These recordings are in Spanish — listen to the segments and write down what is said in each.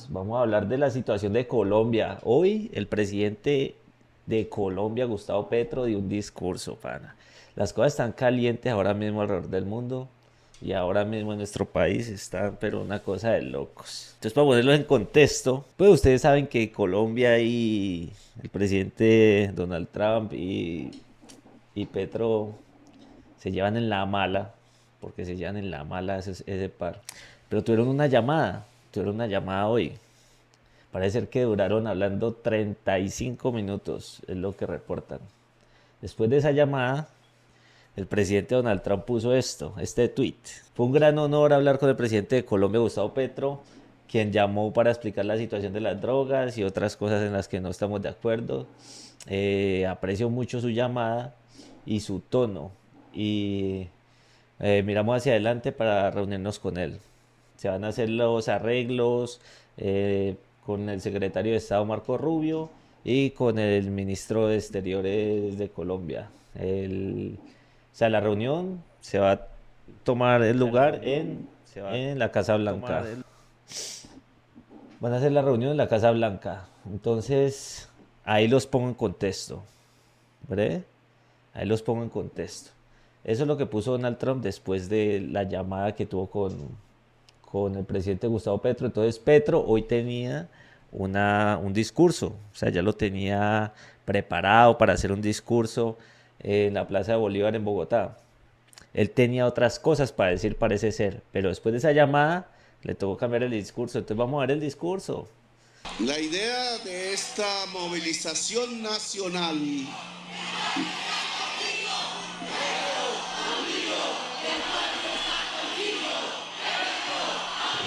Vamos a hablar de la situación de Colombia. Hoy el presidente de Colombia, Gustavo Petro, dio un discurso, pana. Las cosas están calientes ahora mismo alrededor del mundo y ahora mismo en nuestro país están, pero una cosa de locos. Entonces, para ponerlo en contexto, pues ustedes saben que Colombia y el presidente Donald Trump y Petro se llevan en la mala, porque se llevan en la mala ese par. Pero tuvieron una llamada hoy. Parece ser que duraron hablando 35 minutos, es lo que reportan. Después de esa llamada, el presidente Donald Trump puso este tweet. Fue un gran honor hablar con el presidente de Colombia, Gustavo Petro, quien llamó para explicar la situación de las drogas y otras cosas en las que no estamos de acuerdo. Aprecio mucho su llamada y su tono. Y miramos hacia adelante para reunirnos con él. Se van a hacer los arreglos con el secretario de Estado Marco Rubio y con el ministro de Exteriores de Colombia. O sea, la reunión se va a tomar el lugar en la Casa Blanca. Van a hacer la reunión en la Casa Blanca. Entonces, ahí los pongo en contexto. ¿Verdad? Ahí los pongo en contexto. Eso es lo que puso Donald Trump después de la llamada que tuvo con el presidente Gustavo Petro. Entonces Petro hoy tenía un discurso, o sea, ya lo tenía preparado para hacer un discurso en la Plaza de Bolívar en Bogotá. Él tenía otras cosas para decir, parece ser, pero después de esa llamada le tocó cambiar el discurso. Entonces vamos a ver el discurso. La idea de esta movilización nacional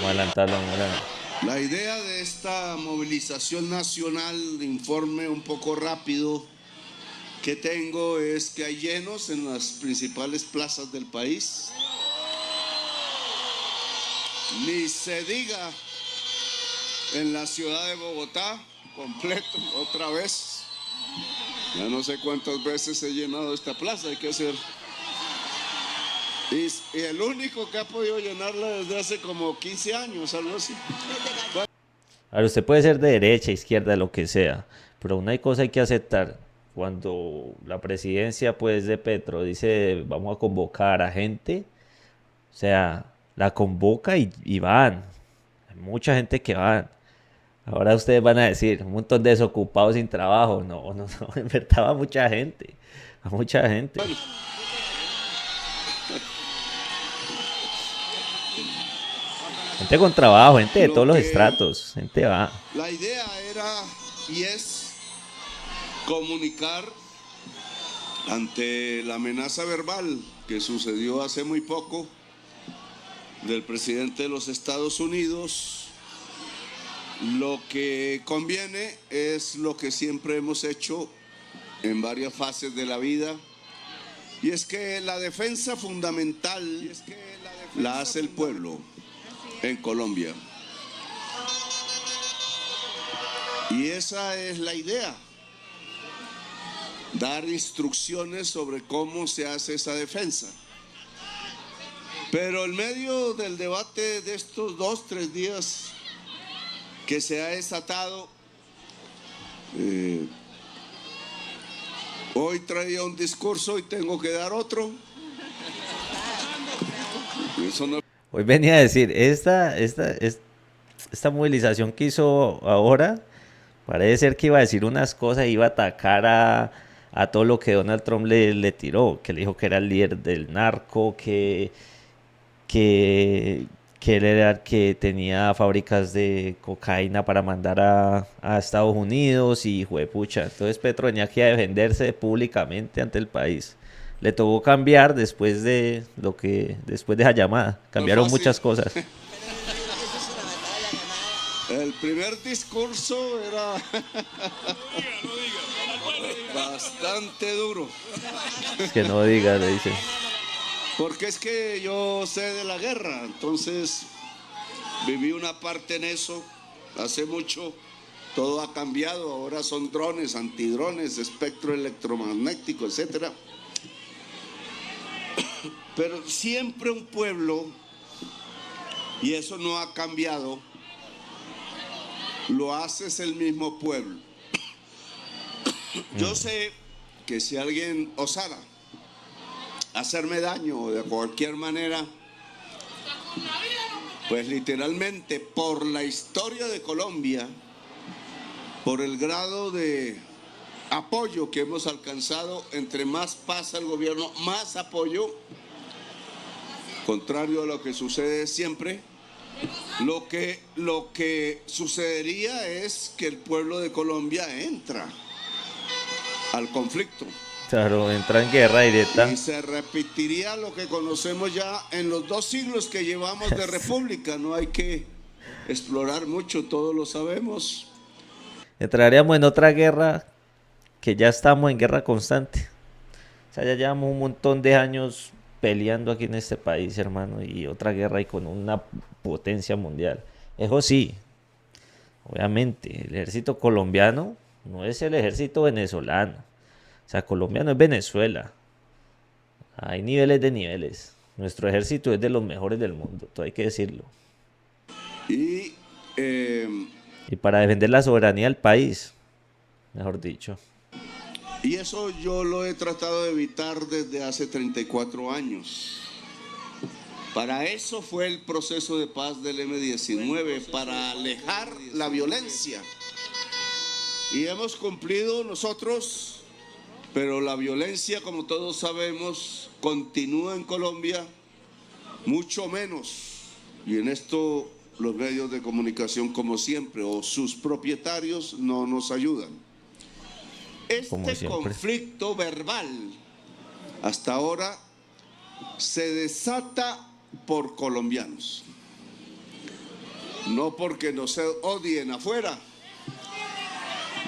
Vamos a adelantarlo, vamos a adelantarlo. La idea de esta movilización nacional, de informe un poco rápido que tengo, es que hay llenos en las principales plazas del país. Ni se diga en la ciudad de Bogotá, completo, otra vez. Ya no sé cuántas veces he llenado esta plaza, hay que hacer. Y el único que ha podido llenarla desde hace como 15 años, algo así. Ahora, usted puede ser de derecha, izquierda, lo que sea, pero una cosa hay que aceptar. Cuando la presidencia, pues, de Petro dice vamos a convocar a gente, o sea, la convoca y van. Hay mucha gente que van. Ahora ustedes van a decir, un montón de desocupados sin trabajo. No, no, no, en verdad va mucha gente. A mucha gente. Bueno, Gente con trabajo, gente de lo todos los que estratos. Gente va. la idea era y es comunicar ante la amenaza verbal que sucedió hace muy poco del presidente de los Estados Unidos. Lo que conviene es lo que siempre hemos hecho en varias fases de la vida, y es que la defensa fundamental la hace el pueblo en Colombia. Y esa es la idea, dar instrucciones sobre cómo se hace esa defensa. Pero en medio del debate de estos 2, 3 días que se ha desatado, hoy traía un discurso y tengo que dar otro. Eso no. Hoy venía a decir, esta movilización que hizo ahora, parece ser que iba a decir unas cosas, iba a atacar a todo lo que Donald Trump le tiró, que le dijo que era el líder del narco, que, que él era el que tenía fábricas de cocaína para mandar a Estados Unidos y juepucha. Entonces Petro tenía que defenderse públicamente ante el país. Le tocó cambiar después de esa llamada. No es Cambiaron fácil. muchas cosas. El primer discurso era bastante duro, Es que no diga, le dice. porque es que yo sé de la guerra, entonces viví una parte en eso hace mucho. Todo ha cambiado, ahora son drones, antidrones, espectro electromagnético, etcétera. Pero siempre un pueblo, y eso no ha cambiado, lo hace es el mismo pueblo. Yo sé que si alguien osara hacerme daño de cualquier manera, pues literalmente por la historia de Colombia, por el grado de apoyo que hemos alcanzado, entre más pasa el gobierno, más apoyo, contrario a lo que sucede siempre, lo que sucedería es que el pueblo de Colombia entra al conflicto. Claro, entra en guerra directa. Y se repetiría lo que conocemos ya en los 2 siglos que llevamos de república. No hay que explorar mucho, todos lo sabemos. Entraríamos en otra guerra que ya estamos en guerra constante. O sea, ya llevamos un montón de años peleando aquí en este país, hermano, y otra guerra y con una potencia mundial. Eso sí, obviamente, el ejército colombiano no es el ejército venezolano. O sea, Colombia no es Venezuela. Hay niveles de niveles. Nuestro ejército es de los mejores del mundo, todo hay que decirlo. Y Y para defender la soberanía del país, mejor dicho. eso yo lo he tratado de evitar desde hace 34 años. Para eso fue el proceso de paz del M-19, para alejar la violencia. Y hemos cumplido nosotros, pero la violencia, como todos sabemos, continúa en Colombia, mucho menos. Y en esto los medios de comunicación, como siempre, o sus propietarios, no nos ayudan. Este conflicto verbal, hasta ahora, se desata por colombianos. No porque nos odien afuera,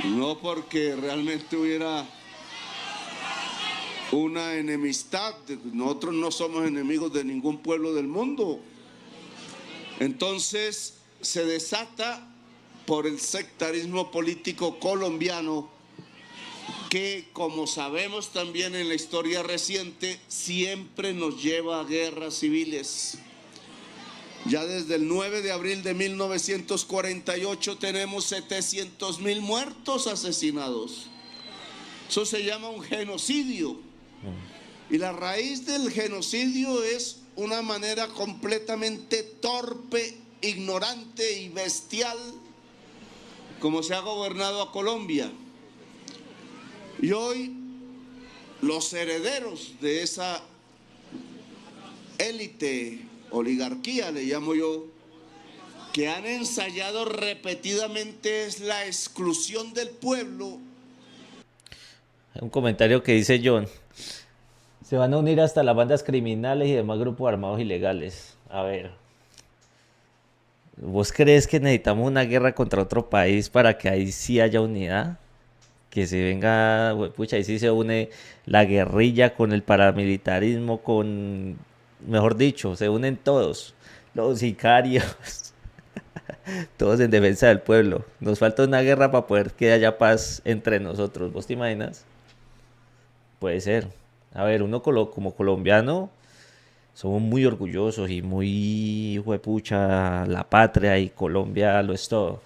no porque realmente hubiera una enemistad. Nosotros no somos enemigos de ningún pueblo del mundo. Entonces se desata por el sectarismo político colombiano que, como sabemos también en la historia reciente, siempre nos lleva a guerras civiles. Ya desde el 9 de abril de 1948 tenemos 700,000 muertos asesinados. Eso se llama un genocidio. Y la raíz del genocidio es una manera completamente torpe, ignorante y bestial como se ha gobernado a Colombia. Y hoy los herederos de esa élite, oligarquía le llamo yo, que han ensayado repetidamente es la exclusión del pueblo. Un comentario que dice John. Se van a unir hasta las bandas criminales y demás grupos armados ilegales. A ver. ¿Vos crees que necesitamos una guerra contra otro país para que ahí sí haya unidad? Que se venga, pucha, ahí sí se une la guerrilla con el paramilitarismo, con, mejor dicho, se unen todos, los sicarios, todos en defensa del pueblo. Nos falta una guerra para poder que haya paz entre nosotros. ¿Vos te imaginas? Puede ser. A ver, uno como colombiano somos muy orgullosos y muy, huepucha, la patria y Colombia lo es todo.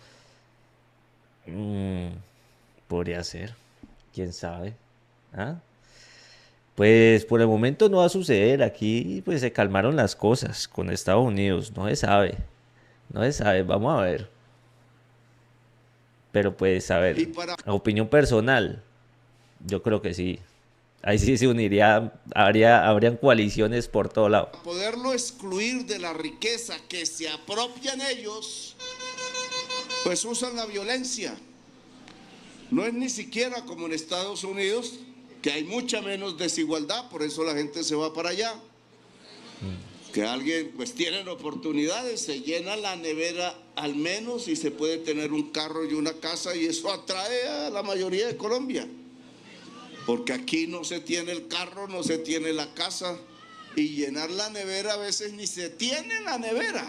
Podría ser, quién sabe. ¿Ah? Pues por el momento no va a suceder. Aquí pues se calmaron las cosas con Estados Unidos. No se sabe. No se sabe. Vamos a ver. Pero pues a ver. A opinión personal. Yo creo que sí. Ahí sí se uniría. Habrían coaliciones por todo lado. Para poderlo excluir de la riqueza que se apropian ellos, pues usan la violencia. No es ni siquiera como en Estados Unidos, que hay mucha menos desigualdad, por eso la gente se va para allá. Que alguien, pues tienen oportunidades, se llena la nevera al menos y se puede tener un carro y una casa, y eso atrae a la mayoría de Colombia. Porque aquí no se tiene el carro, no se tiene la casa, y llenar la nevera a veces ni se tiene la nevera.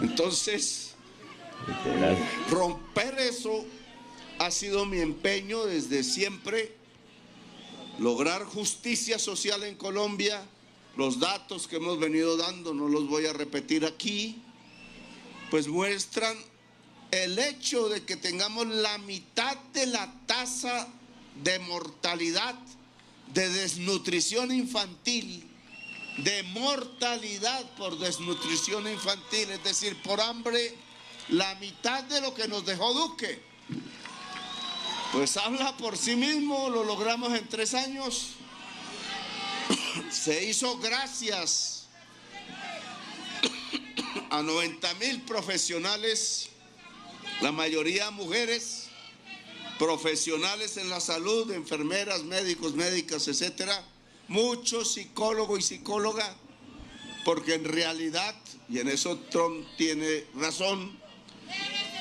Entonces, romper eso ha sido mi empeño desde siempre. Lograr justicia social en Colombia. Los datos que hemos venido dando, no los voy a repetir aquí, pues muestran el hecho de que tengamos la mitad de la tasa de mortalidad, de desnutrición infantil, de mortalidad por desnutrición infantil, es decir, por hambre, la mitad de lo que nos dejó Duque, pues habla por sí mismo. Lo logramos en 3 años. Se hizo gracias a 90,000 profesionales, la mayoría mujeres, profesionales en la salud, enfermeras, médicos, médicas, etcétera, muchos psicólogos y psicólogas, porque en realidad, y en eso Trump tiene razón,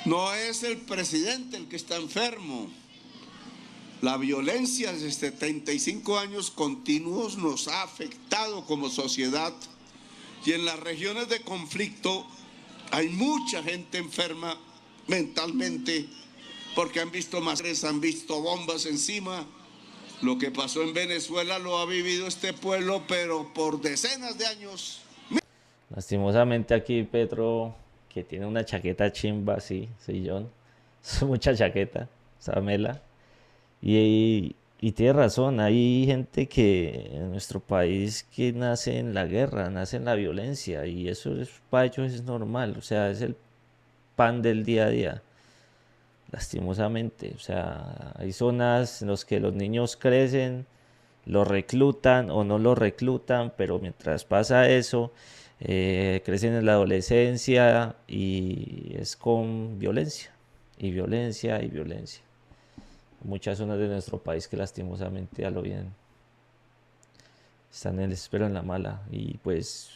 no es el presidente el que está enfermo. La violencia de 75 años continuos nos ha afectado como sociedad, y en las regiones de conflicto hay mucha gente enferma mentalmente porque han visto masacres, han visto bombas encima. Lo que pasó en Venezuela lo ha vivido este pueblo, pero por decenas de años. Lastimosamente aquí Petro, que tiene una chaqueta chimba así, sillón, es mucha chaqueta, esa mela. Y tiene razón, hay gente que en nuestro país que nace en la guerra, nace en la violencia, y eso es, para ellos es normal, o sea, es el pan del día a día, lastimosamente. O sea, hay zonas en las que los niños crecen, los reclutan o no los reclutan, pero mientras pasa eso, crecen en la adolescencia y es con violencia, y violencia, y violencia. Muchas zonas de nuestro país que lastimosamente a lo bien están en el espero en la mala, y pues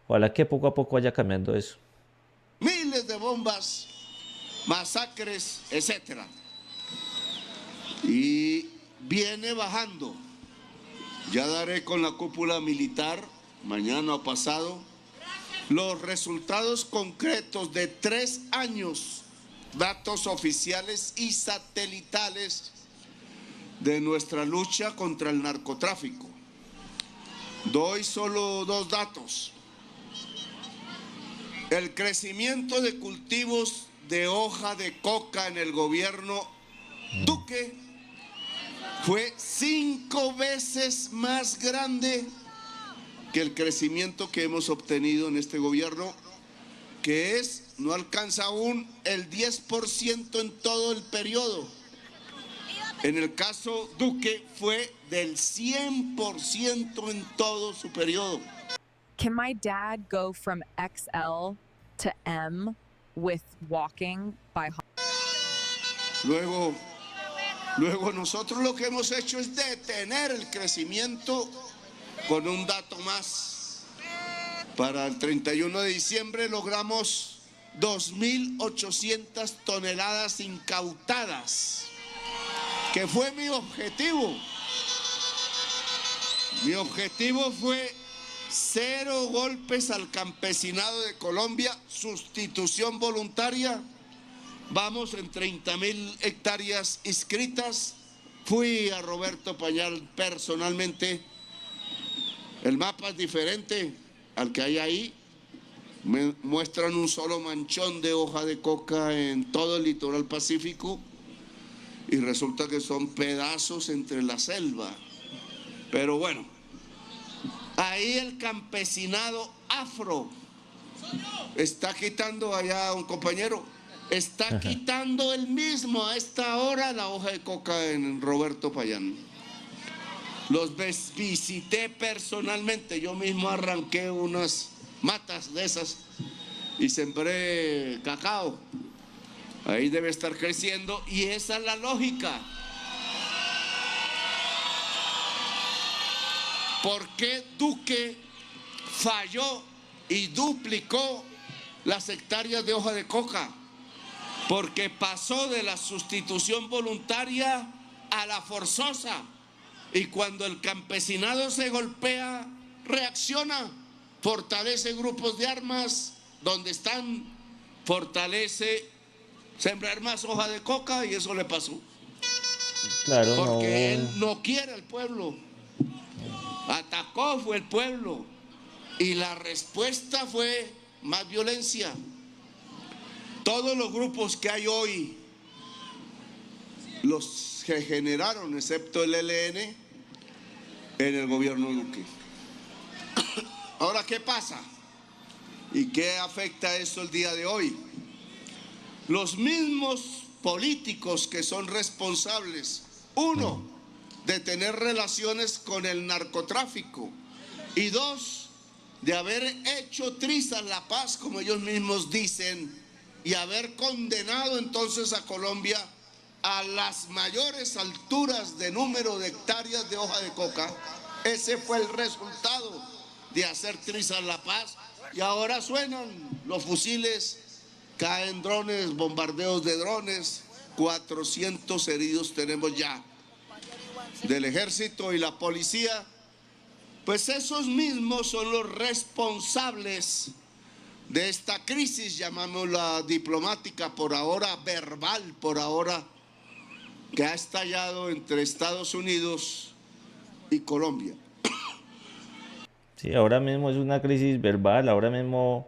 ojalá que poco a poco vaya cambiando eso. Miles de bombas, masacres, etcétera. Y viene bajando. Ya daré con la cúpula militar, mañana o pasado, los resultados concretos de 3 años, datos oficiales y satelitales de nuestra lucha contra el narcotráfico. Doy solo 2 datos. El crecimiento de cultivos de hoja de coca en el gobierno Duque fue 5 veces más grande que el crecimiento que hemos obtenido en este gobierno, que no alcanza aún el 10% en todo el periodo. En el caso Duque fue del 100% en todo su periodo. Can my dad go from XL to M with walking by? Luego nosotros lo que hemos hecho es detener el crecimiento con un dato más. Para el 31 de diciembre logramos 2.800 toneladas incautadas, que fue mi objetivo. Mi objetivo fue 0 golpes al campesinado de Colombia, sustitución voluntaria. Vamos en 30,000 hectáreas inscritas. Fui a Roberto Pañal personalmente. El mapa es diferente al que hay ahí. Me muestran un solo manchón de hoja de coca en todo el litoral pacífico y resulta que son pedazos entre la selva. Pero bueno, ahí el campesinado afro está quitando, allá un compañero, está quitando él mismo a esta hora la hoja de coca en Roberto Payán. Los visité personalmente, yo mismo arranqué unas matas de esas y sembré cacao. Ahí debe estar creciendo y esa es la lógica. ¿Por qué Duque falló y duplicó las hectáreas de hoja de coca? Porque pasó de la sustitución voluntaria a la forzosa. Y cuando el campesinado se golpea, reacciona, fortalece grupos de armas donde están, fortalece sembrar más hoja de coca y eso le pasó. Claro, porque él no quiere al pueblo. Atacó fue el pueblo y la respuesta fue más violencia. Todos los grupos que hay hoy, los que generaron, excepto el ELN, en el gobierno Duque. Ahora, ¿qué pasa? ¿Y qué afecta esto el día de hoy? Los mismos políticos que son responsables, uno, de tener relaciones con el narcotráfico, y dos, de haber hecho trizas la paz, como ellos mismos dicen, y haber condenado entonces a Colombia a las mayores alturas de número de hectáreas de hoja de coca. Ese fue el resultado de hacer trizas la paz. Y ahora suenan los fusiles, caen drones, bombardeos de drones, 400 heridos tenemos ya del ejército y la policía. Pues esos mismos son los responsables de esta crisis, llamámosla diplomática, por ahora verbal, por ahora, que ha estallado entre Estados Unidos y Colombia. Sí, ahora mismo es una crisis verbal, ahora mismo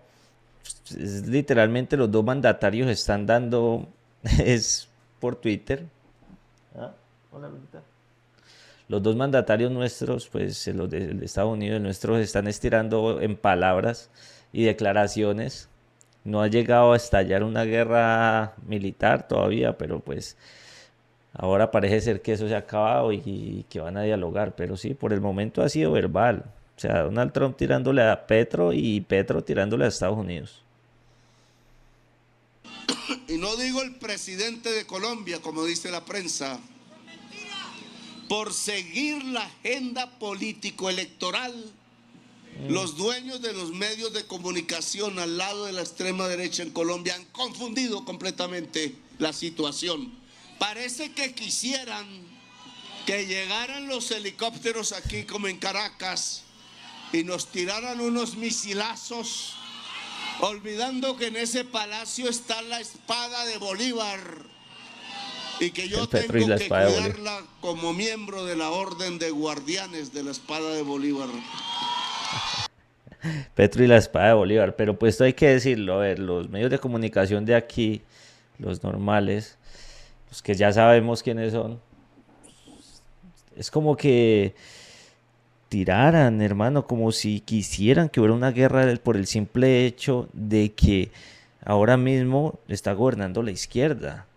es literalmente los dos mandatarios están dando, es por Twitter. Ah, hola, Lolita. Los dos mandatarios nuestros, pues los de Estados Unidos, nuestros, están estirando en palabras y declaraciones. No ha llegado a estallar una guerra militar todavía, pero pues ahora parece ser que eso se ha acabado y que van a dialogar. Pero sí, por el momento ha sido verbal. O sea, Donald Trump tirándole a Petro y Petro tirándole a Estados Unidos. Y no digo el presidente de Colombia, como dice la prensa, por seguir la agenda político-electoral, los dueños de los medios de comunicación al lado de la extrema derecha en Colombia han confundido completamente la situación. Parece que quisieran que llegaran los helicópteros aquí como en Caracas y nos tiraran unos misilazos, olvidando que en ese palacio está la espada de Bolívar y que yo tengo que cuidarla como miembro de la Orden de Guardianes de la Espada de Bolívar. Petro y la espada de Bolívar, pero pues esto hay que decirlo, a ver, los medios de comunicación de aquí, los normales, los que ya sabemos quiénes son, es como que tiraran, hermano, como si quisieran que hubiera una guerra por el simple hecho de que ahora mismo está gobernando la izquierda.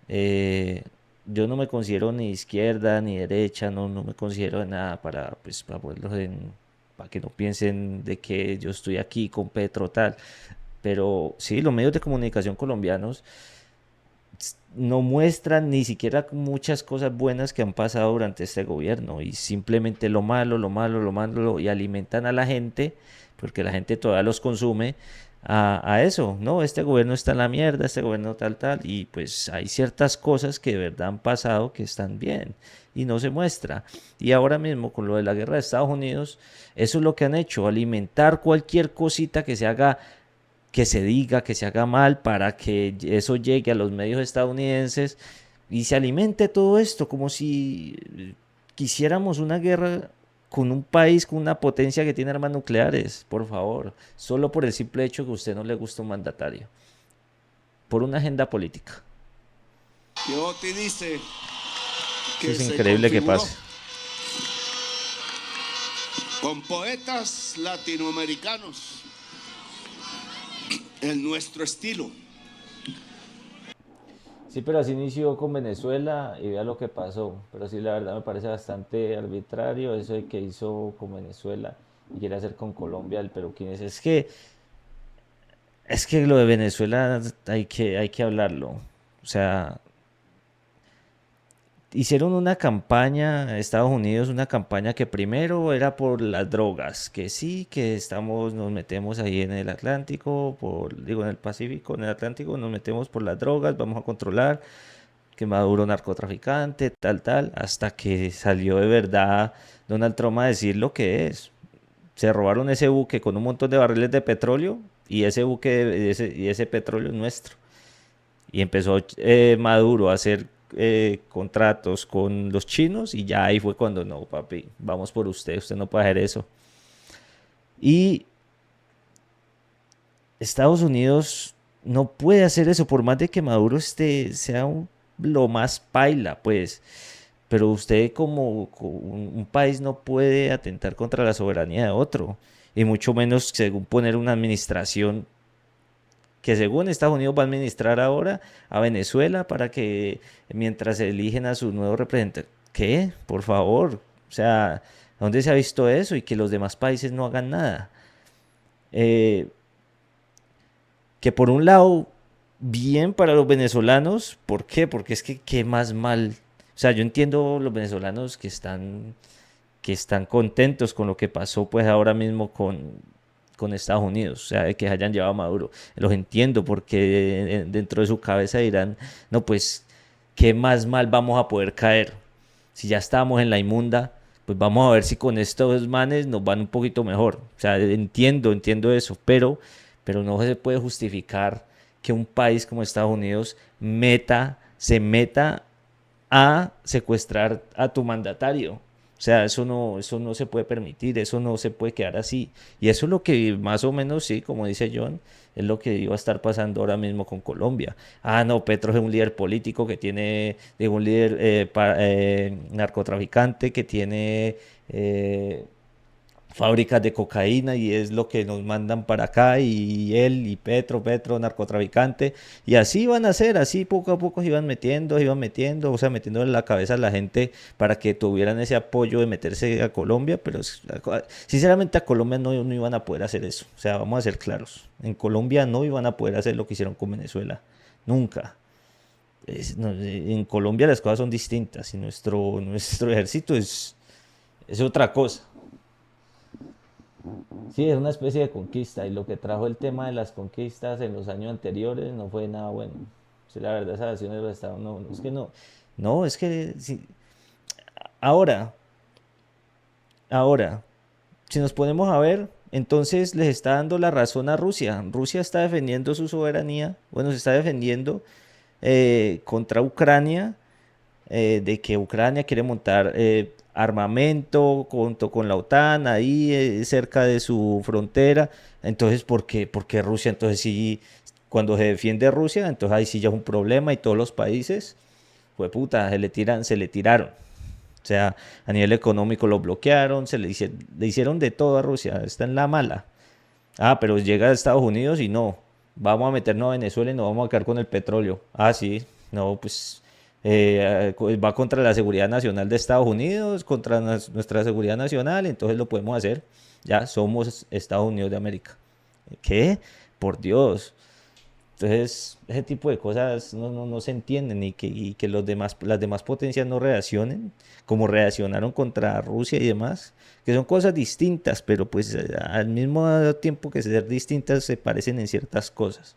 Yo no me considero ni izquierda ni derecha, no me considero de nada para, pues, para que no piensen de que yo estoy aquí con Petro tal. Pero sí, los medios de comunicación colombianos no muestran ni siquiera muchas cosas buenas que han pasado durante este gobierno y simplemente lo malo, lo malo, lo malo y alimentan a la gente porque la gente todavía los consume a eso, no, este gobierno está en la mierda, este gobierno tal y pues hay ciertas cosas que de verdad han pasado que están bien y no se muestra. Y ahora mismo con lo de la guerra de Estados Unidos, eso es lo que han hecho, alimentar cualquier cosita que se haga, que se diga, que se haga mal para que eso llegue a los medios estadounidenses y se alimente todo esto como si quisiéramos una guerra con un país, con una potencia que tiene armas nucleares, por favor, solo por el simple hecho que a usted no le gusta un mandatario, por una agenda política. Y Oti dice que eso es increíble que pase. Con poetas latinoamericanos en nuestro estilo. Sí, pero así inició con Venezuela y vea lo que pasó. Pero sí, la verdad me parece bastante arbitrario eso de que hizo con Venezuela y quiere hacer con Colombia el peruquín. Es que lo de Venezuela hay que hablarlo. O sea, hicieron una campaña, Estados Unidos, una campaña que primero era por las drogas, que sí, que nos metemos ahí en el Atlántico, en el Pacífico, en el Atlántico, nos metemos por las drogas, vamos a controlar, que Maduro narcotraficante, tal, hasta que salió de verdad Donald Trump a decir lo que es. Se robaron ese buque con un montón de barriles de petróleo y ese buque y ese petróleo es nuestro. Y empezó Maduro a hacer contratos con los chinos y ya ahí fue cuando no, papi, vamos por usted no puede hacer eso. Y Estados Unidos no puede hacer eso, por más de que Maduro sea lo más paila, pues. Pero usted como un país no puede atentar contra la soberanía de otro. Y mucho menos según poner una administración que según Estados Unidos va a administrar ahora a Venezuela para que mientras eligen a su nuevo representante. ¿Qué? Por favor. O sea, ¿dónde se ha visto eso? Y que los demás países no hagan nada. Eh, que por un lado, bien para los venezolanos. ¿Por qué? Porque es que qué más mal. O sea, yo entiendo los venezolanos que están contentos con lo que pasó pues ahora mismo con Estados Unidos, o sea, de que hayan llevado a Maduro. Los entiendo porque dentro de su cabeza dirán, no, pues, ¿qué más mal vamos a poder caer? Si ya estábamos en la inmunda, pues vamos a ver si con estos manes nos van un poquito mejor. O sea, entiendo eso, pero no se puede justificar que un país como Estados Unidos se meta a secuestrar a tu mandatario. O sea, eso no se puede permitir, eso no se puede quedar así. Y eso es lo que más o menos, sí, como dice John, es lo que iba a estar pasando ahora mismo con Colombia. Ah, no, Petro es un líder político que tiene, digo, un líder narcotraficante que tiene fábricas de cocaína y es lo que nos mandan para acá y él y Petro, narcotraficante y así van a ser, así poco a poco se iban metiendo, o sea, metiendo en la cabeza a la gente para que tuvieran ese apoyo de meterse a Colombia, pero sinceramente a Colombia no iban a poder hacer eso, o sea, vamos a ser claros, en Colombia no iban a poder hacer lo que hicieron con Venezuela, nunca. En Colombia las cosas son distintas y nuestro ejército es otra cosa. Sí, es una especie de conquista y lo que trajo el tema de las conquistas en los años anteriores no fue nada bueno. Sí, la verdad, esas acciones de los estados no, es que no, es que ahora, ahora, si nos ponemos a ver, entonces les está dando la razón a Rusia. Rusia está defendiendo su soberanía, bueno, se está defendiendo contra Ucrania de que Ucrania quiere montar armamento junto con la OTAN ahí cerca de su frontera. Entonces, ¿por qué Rusia? Entonces sí, cuando se defiende Rusia, entonces ahí sí ya es un problema y todos los países, pues puta, se le tiraron. O sea, a nivel económico lo bloquearon, le hicieron de todo a Rusia, está en la mala. Ah, pero llega a Estados Unidos y no. Vamos a meternos a Venezuela y nos vamos a quedar con el petróleo. Ah, sí. No, pues va contra la seguridad nacional de Estados Unidos, contra nuestra seguridad nacional, entonces lo podemos hacer. Ya somos Estados Unidos de América. ¿Qué? Por Dios. Entonces, ese tipo de cosas no se entienden y que las demás potencias no reaccionen como reaccionaron contra Rusia y demás, que son cosas distintas, pero pues al mismo tiempo que ser distintas se parecen en ciertas cosas.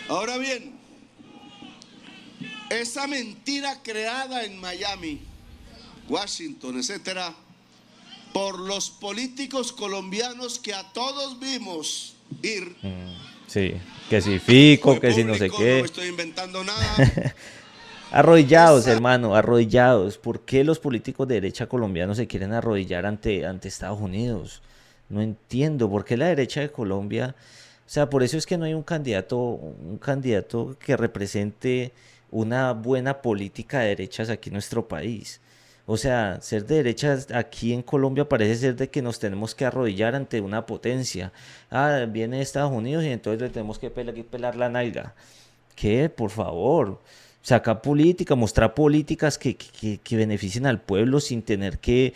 Ahora bien, esa mentira creada en Miami, Washington, etcétera, por los políticos colombianos que a todos vimos ir. Sí, que si Fico, Fue que si no sé público, no me qué. estoy inventando nada. Arrodillados, Esa, hermano, arrodillados. ¿Por qué los políticos de derecha colombianos se quieren arrodillar ante Estados Unidos? No entiendo por qué la derecha de Colombia, o sea, por eso es que no hay un candidato que represente una buena política de derechas aquí en nuestro país. O sea, ser de derechas aquí en Colombia parece ser de que nos tenemos que arrodillar ante una potencia. Ah, viene Estados Unidos y entonces le tenemos que pelar la nalga. ¿Qué? Por favor. Sacar política, mostrar políticas que beneficien al pueblo sin tener que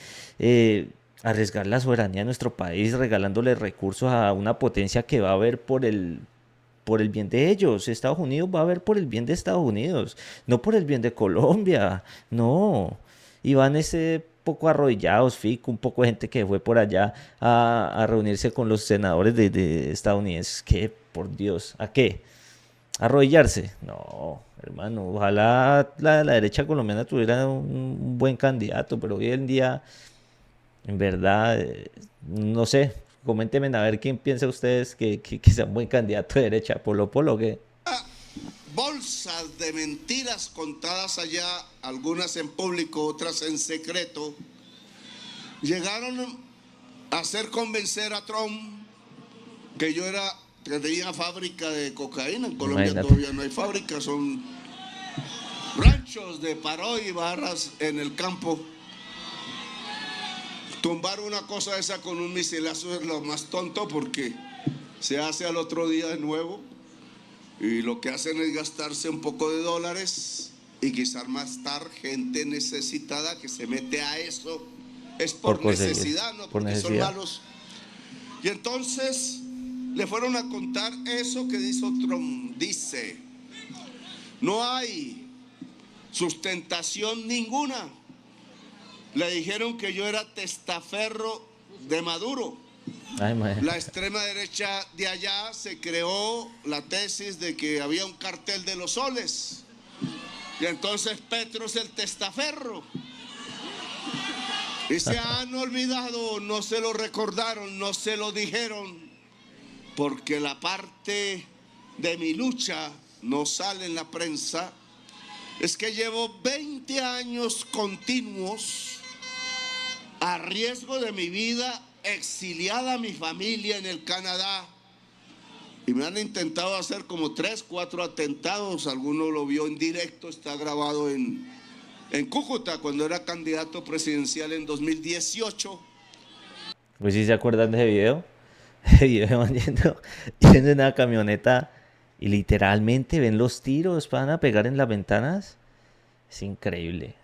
arriesgar la soberanía de nuestro país, regalándole recursos a una potencia que va a ver por el bien de ellos. Estados Unidos va a ver por el bien de Estados Unidos, no por el bien de Colombia. No. Y van ese poco arrodillados, Fico, un poco de gente que fue por allá a reunirse con los senadores de estadounidenses. ¿Qué? Por Dios. ¿A qué? Arrodillarse. No, hermano, ojalá la derecha colombiana tuviera un buen candidato, pero hoy en día, en verdad, no sé, coméntenme a ver quién piensa ustedes que sea un buen candidato de derecha, Polo, ¿qué? bolsas de mentiras contadas allá, algunas en público, otras en secreto, llegaron a hacer convencer a Trump que yo era que tenía fábrica de cocaína. En Colombia Imagínate. todavía no hay fábrica, son ranchos de paro y barras en el campo. Tumbar una cosa esa con un misilazo es lo más tonto porque se hace al otro día de nuevo y lo que hacen es gastarse un poco de dólares y quizás más tarde gente necesitada que se mete a eso es por conseguir, necesidad, no por porque necesidad. son malos. Y entonces le fueron a contar eso que hizo Trump. Dice, no hay sustentación ninguna. Le dijeron que yo era testaferro de Maduro. Ay, imagínate. La extrema derecha de allá se creó la tesis de que había un cartel de los soles. Y entonces Petro es el testaferro. Y se han olvidado, no se lo recordaron, no se lo dijeron, porque la parte de mi lucha no sale en la prensa. Es que llevo 20 años continuos a riesgo de mi vida, exiliada a mi familia en el Canadá. Y me han intentado hacer como 3, 4 atentados. Alguno lo vio en directo, está grabado en Cúcuta, cuando era candidato presidencial en 2018. Pues sí se acuerdan de ese video. Ese video de man yendo en una camioneta y literalmente ven los tiros, van a pegar en las ventanas. Es increíble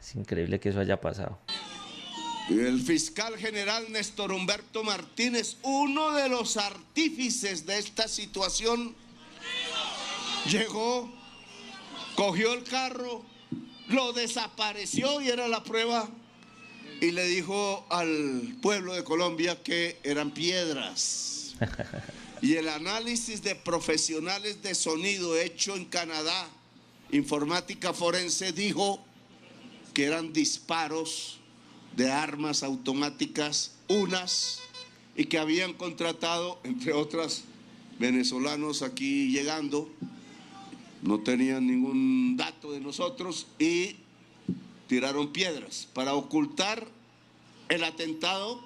que eso haya pasado. El fiscal general Néstor Humberto Martínez, uno de los artífices de esta situación, llegó, cogió el carro, lo desapareció y era la prueba, y le dijo al pueblo de Colombia que eran piedras. Y el análisis de profesionales de sonido hecho en Canadá, informática forense, dijo que eran disparos de armas automáticas, unas, y que habían contratado, entre otras, venezolanos aquí llegando, no tenían ningún dato de nosotros y tiraron piedras. Para ocultar el atentado,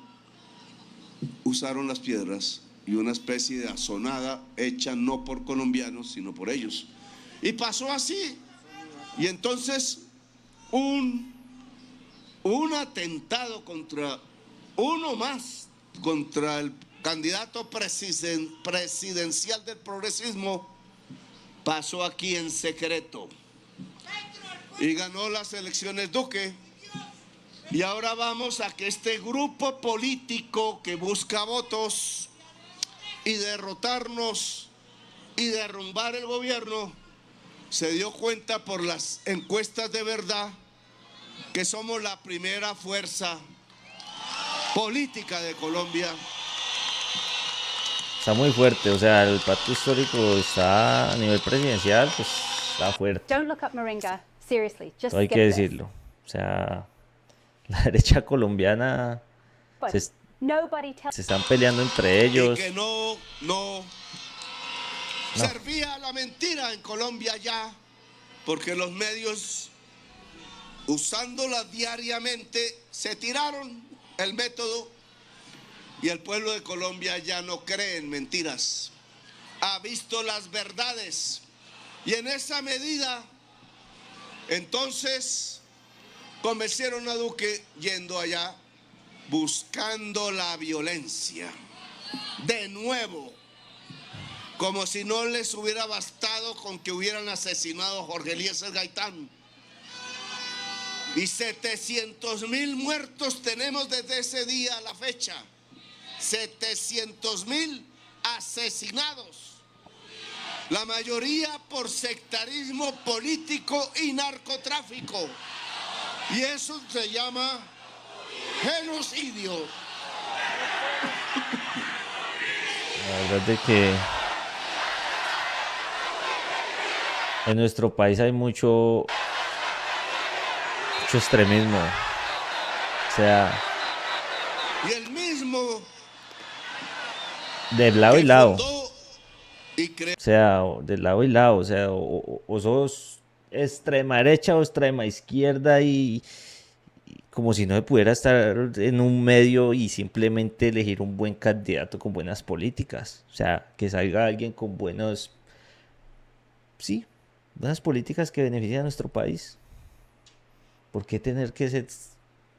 usaron las piedras y una especie de azonada hecha no por colombianos, sino por ellos. Y pasó así. Y entonces un atentado contra uno más, contra el candidato presidencial del progresismo, pasó aquí en secreto y ganó las elecciones Duque. Y ahora vamos a que este grupo político que busca votos y derrotarnos y derrumbar el gobierno se dio cuenta por las encuestas de verdad que somos la primera fuerza política de Colombia. Está muy fuerte, o sea, el pacto histórico está a nivel presidencial, pues está fuerte. Don't look up Moringa. Seriously, just Todo hay skip que this. decirlo. O sea, la derecha colombiana But se, nobody tells se están peleando entre ellos. Y que no servía la mentira en Colombia ya, porque los medios, usándola diariamente, se tiraron el método y el pueblo de Colombia ya no cree en mentiras. Ha visto las verdades y en esa medida, entonces, convencieron a Duque yendo allá, buscando la violencia. De nuevo, como si no les hubiera bastado con que hubieran asesinado a Jorge Eliezer Gaitán. Y 700.000 muertos tenemos desde ese día a la fecha. 700.000 asesinados. La mayoría por sectarismo político y narcotráfico. Y eso se llama genocidio. La verdad es que en nuestro país hay mucho extremismo. O sea, Y el mismo de lado y que lado. fundó y creó O sea, de lado y lado. O sea, o sos extrema derecha o extrema izquierda y como si no se pudiera estar en un medio y simplemente elegir un buen candidato con buenas políticas. O sea, que salga alguien con buenos, sí, buenas políticas que beneficien a nuestro país. ¿Por qué tener que ser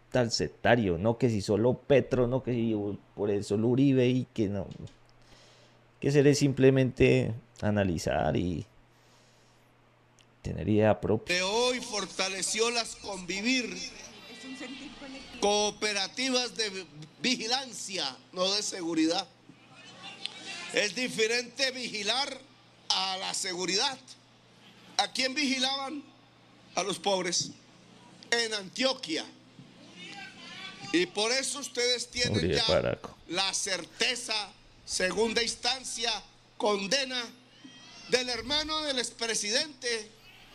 tan sectario? No, que si solo Petro, no, que si por el solo Uribe y que no. Que ser es simplemente analizar y tener idea propia. De hoy fortaleció las convivir cooperativas de vigilancia, no de seguridad. Es diferente vigilar a la seguridad. ¿A quién vigilaban? A los pobres en Antioquia. Y por eso ustedes tienen Uribe ya Paraco. la certeza, segunda instancia, condena del hermano del expresidente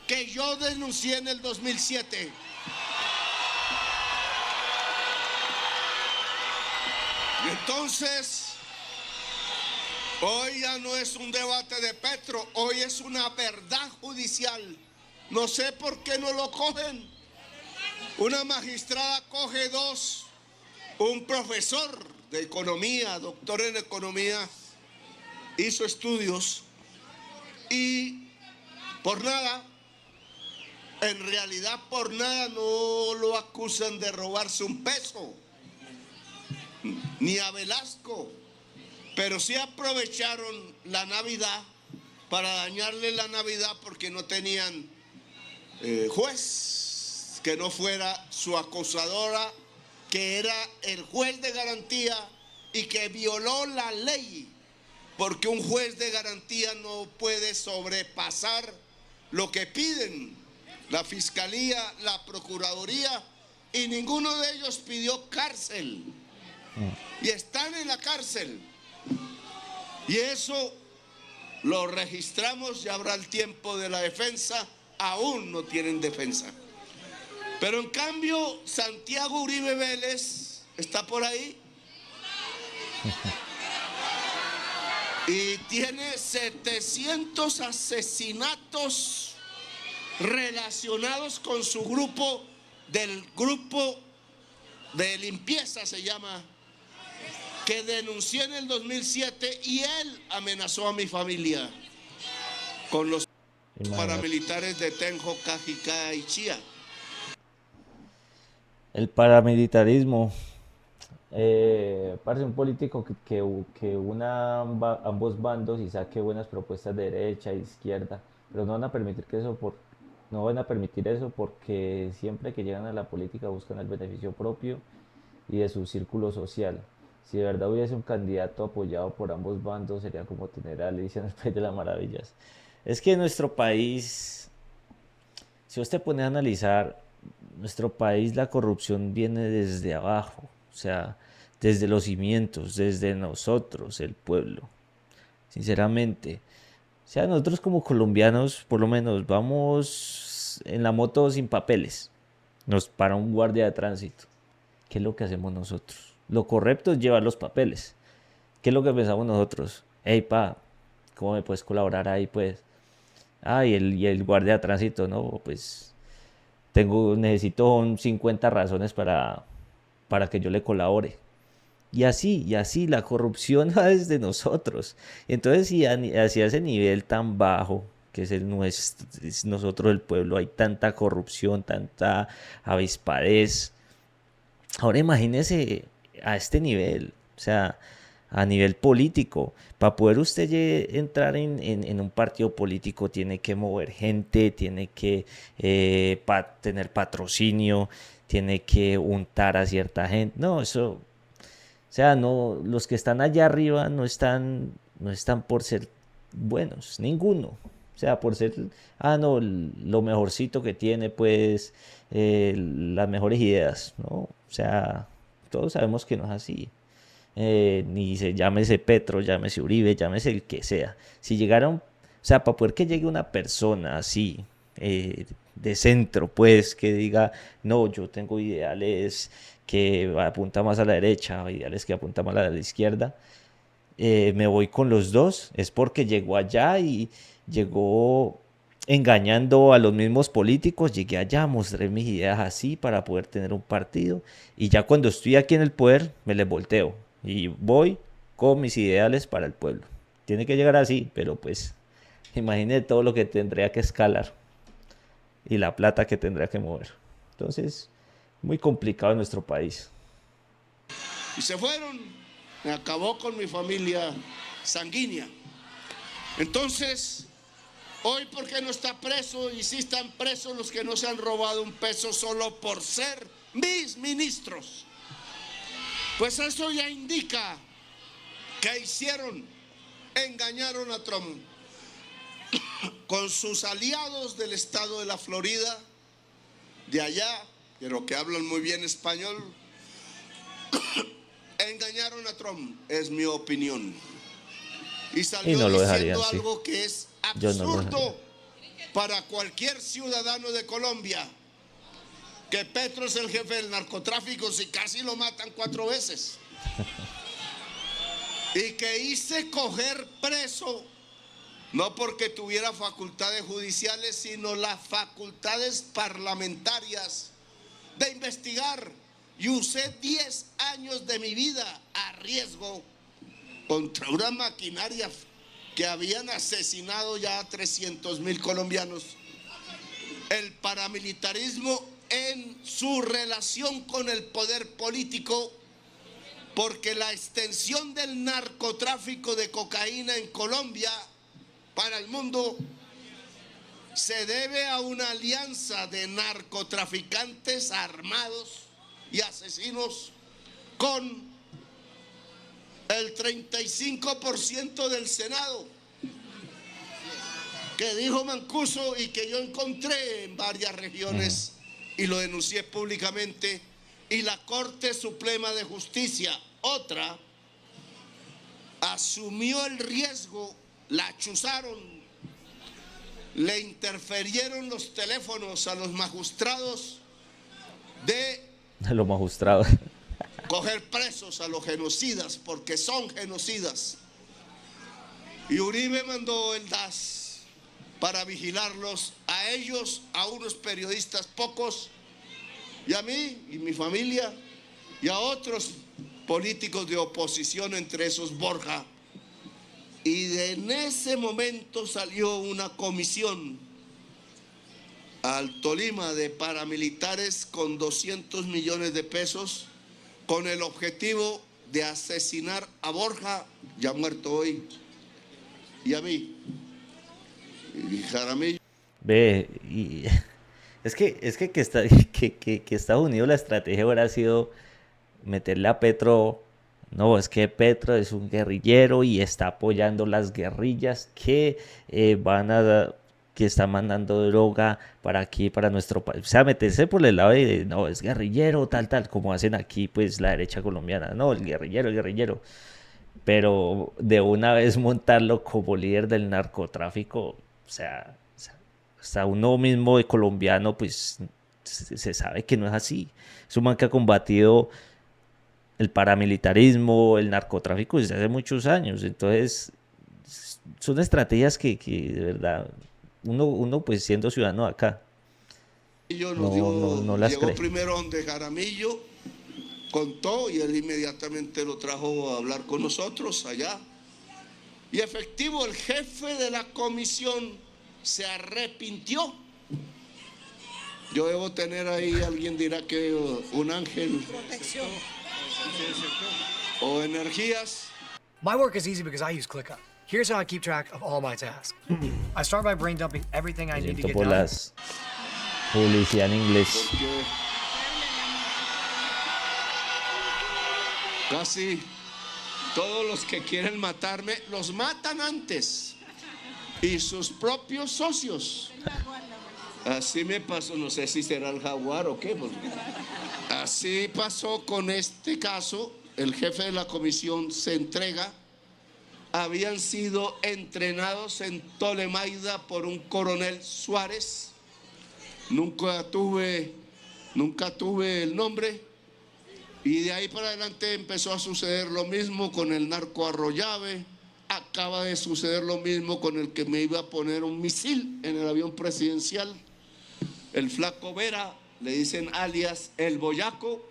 que yo denuncié en el 2007. Y entonces, hoy ya no es un debate de Petro, hoy es una verdad judicial. No sé por qué no lo cogen. Una magistrada coge dos, un profesor de economía, doctor en economía, hizo estudios y por nada, en realidad por nada no lo acusan de robarse un peso, ni a Velasco, pero sí aprovecharon la Navidad para dañarle la Navidad porque no tenían juez que no fuera su acusadora, que era el juez de garantía y que violó la ley, porque un juez de garantía no puede sobrepasar lo que piden la Fiscalía, la Procuraduría, y ninguno de ellos pidió cárcel. Y están en la cárcel. Y eso lo registramos, ya habrá el tiempo de la defensa, aún no tienen defensa. Pero en cambio, Santiago Uribe Vélez está por ahí y tiene 700 asesinatos relacionados con su grupo de limpieza, se llama, que denuncié en el 2007 y él amenazó a mi familia con los paramilitares de Tenjo, Cajicá y Chía. El paramilitarismo, parece un político que una ambos bandos y saque buenas propuestas de derecha e izquierda, pero no van a permitir eso porque siempre que llegan a la política buscan el beneficio propio y de su círculo social. Si de verdad hubiese un candidato apoyado por ambos bandos, sería como tener a Alicia en el País de las Maravillas. Es que nuestro país, si usted pone a analizar, nuestro país la corrupción viene desde abajo, o sea, desde los cimientos, desde nosotros, el pueblo, sinceramente. O sea, nosotros como colombianos, por lo menos, vamos en la moto sin papeles. Nos para un guardia de tránsito. ¿Qué es lo que hacemos nosotros? Lo correcto es llevar los papeles. ¿Qué es lo que pensamos nosotros? Hey, pa, ¿cómo me puedes colaborar ahí, pues? Ah, y el guardia de tránsito, no, pues necesito 50 razones para que yo le colabore. Y así, la corrupción va desde nosotros. Entonces, si hacia ese nivel tan bajo, que es nosotros el pueblo, hay tanta corrupción, tanta avispadez. Ahora imagínese a este nivel, o sea, a nivel político. Para poder usted entrar en un partido político tiene que mover gente, tiene que tener patrocinio, tiene que untar a cierta gente. No, eso, o sea, no, los que están allá arriba no están por ser buenos, ninguno. O sea, por ser, no, lo mejorcito que tiene, pues, las mejores ideas, ¿no? O sea, todos sabemos que no es así. Ni se llámese Petro, llámese Uribe, llámese el que sea. Si llegaron, o sea, para poder que llegue una persona así, de centro, pues, que diga, no, yo tengo ideales que apunta más a la derecha, ideales que apuntan más a la izquierda, me voy con los dos, es porque llegó allá y llegó engañando a los mismos políticos, llegué allá, mostré mis ideas así para poder tener un partido y ya cuando estoy aquí en el poder me les volteo y voy con mis ideales para el pueblo. Tiene que llegar así, pero pues imagine todo lo que tendría que escalar y la plata que tendría que mover. Entonces, muy complicado en nuestro país. Y se fueron, me acabó con mi familia sanguínea. Entonces, hoy, ¿por qué no está preso? Y sí están presos los que no se han robado un peso solo por ser mis ministros. Pues eso ya indica que hicieron, engañaron a Trump con sus aliados del estado de la Florida, de allá, pero que hablan muy bien español. Engañaron a Trump, es mi opinión. Y salió Y no lo diciendo dejarían, sí. algo que es Yo no lo absurdo para cualquier ciudadano de Colombia, que Petro es el jefe del narcotráfico si casi lo matan 4 veces. Y que hice coger preso, no porque tuviera facultades judiciales, sino las facultades parlamentarias de investigar. Y usé 10 años de mi vida a riesgo contra una maquinaria que habían asesinado ya a 300.000 colombianos. El paramilitarismo en su relación con el poder político, porque la extensión del narcotráfico de cocaína en Colombia para el mundo se debe a una alianza de narcotraficantes armados y asesinos con el 35% del Senado, que dijo Mancuso y que yo encontré en varias regiones y lo denuncié públicamente, y la Corte Suprema de Justicia, otra, asumió el riesgo, la achuzaron, le interferieron los teléfonos a los magistrados de Los magistrados. coger presos a los genocidas, porque son genocidas. Y Uribe mandó el DAS para vigilarlos, a ellos, a unos periodistas pocos, y a mí y mi familia, y a otros políticos de oposición, entre esos Borja. Y en ese momento salió una comisión al Tolima de paramilitares con 200 millones de pesos, con el objetivo de asesinar a Borja, ya muerto hoy, y a mí, y Jaramillo. Ve, y que Estados Unidos la estrategia habrá sido meterle a Petro. No, es que Petro es un guerrillero y está apoyando las guerrillas que están mandando droga para aquí, para nuestro país. O sea, meterse por el lado de, no, es guerrillero, tal, como hacen aquí, pues, la derecha colombiana. No, el guerrillero, el guerrillero. Pero de una vez montarlo como líder del narcotráfico, hasta uno mismo de colombiano, pues, se sabe que no es así. Es un man que ha combatido el paramilitarismo, el narcotráfico desde hace muchos años. Entonces, son estrategias que de verdad, uno pues siendo ciudadano de acá, no las Llegó cree. primero donde Jaramillo, contó, y él inmediatamente lo trajo a hablar con nosotros allá. Y efectivo, el jefe de la comisión se arrepintió. Yo debo tener ahí, alguien dirá que un ángel o energías. My work is easy because I use ClickUp. Here's how I keep track of all my tasks. I start by brain dumping everything I need to Siento get por done. las publicidad en inglés. Porque casi todos los que quieren matarme los matan antes, y sus propios socios. Así me pasó, no sé si será el jaguar o qué, porque así pasó con este caso. El jefe de la comisión se entrega. Habían sido entrenados en Tolemaida por un coronel Suárez. Nunca tuve el nombre. Y de ahí para adelante empezó a suceder lo mismo con el narco Arroyave, acaba de suceder lo mismo con el que me iba a poner un misil en el avión presidencial. El flaco Vera, le dicen alias El Boyaco,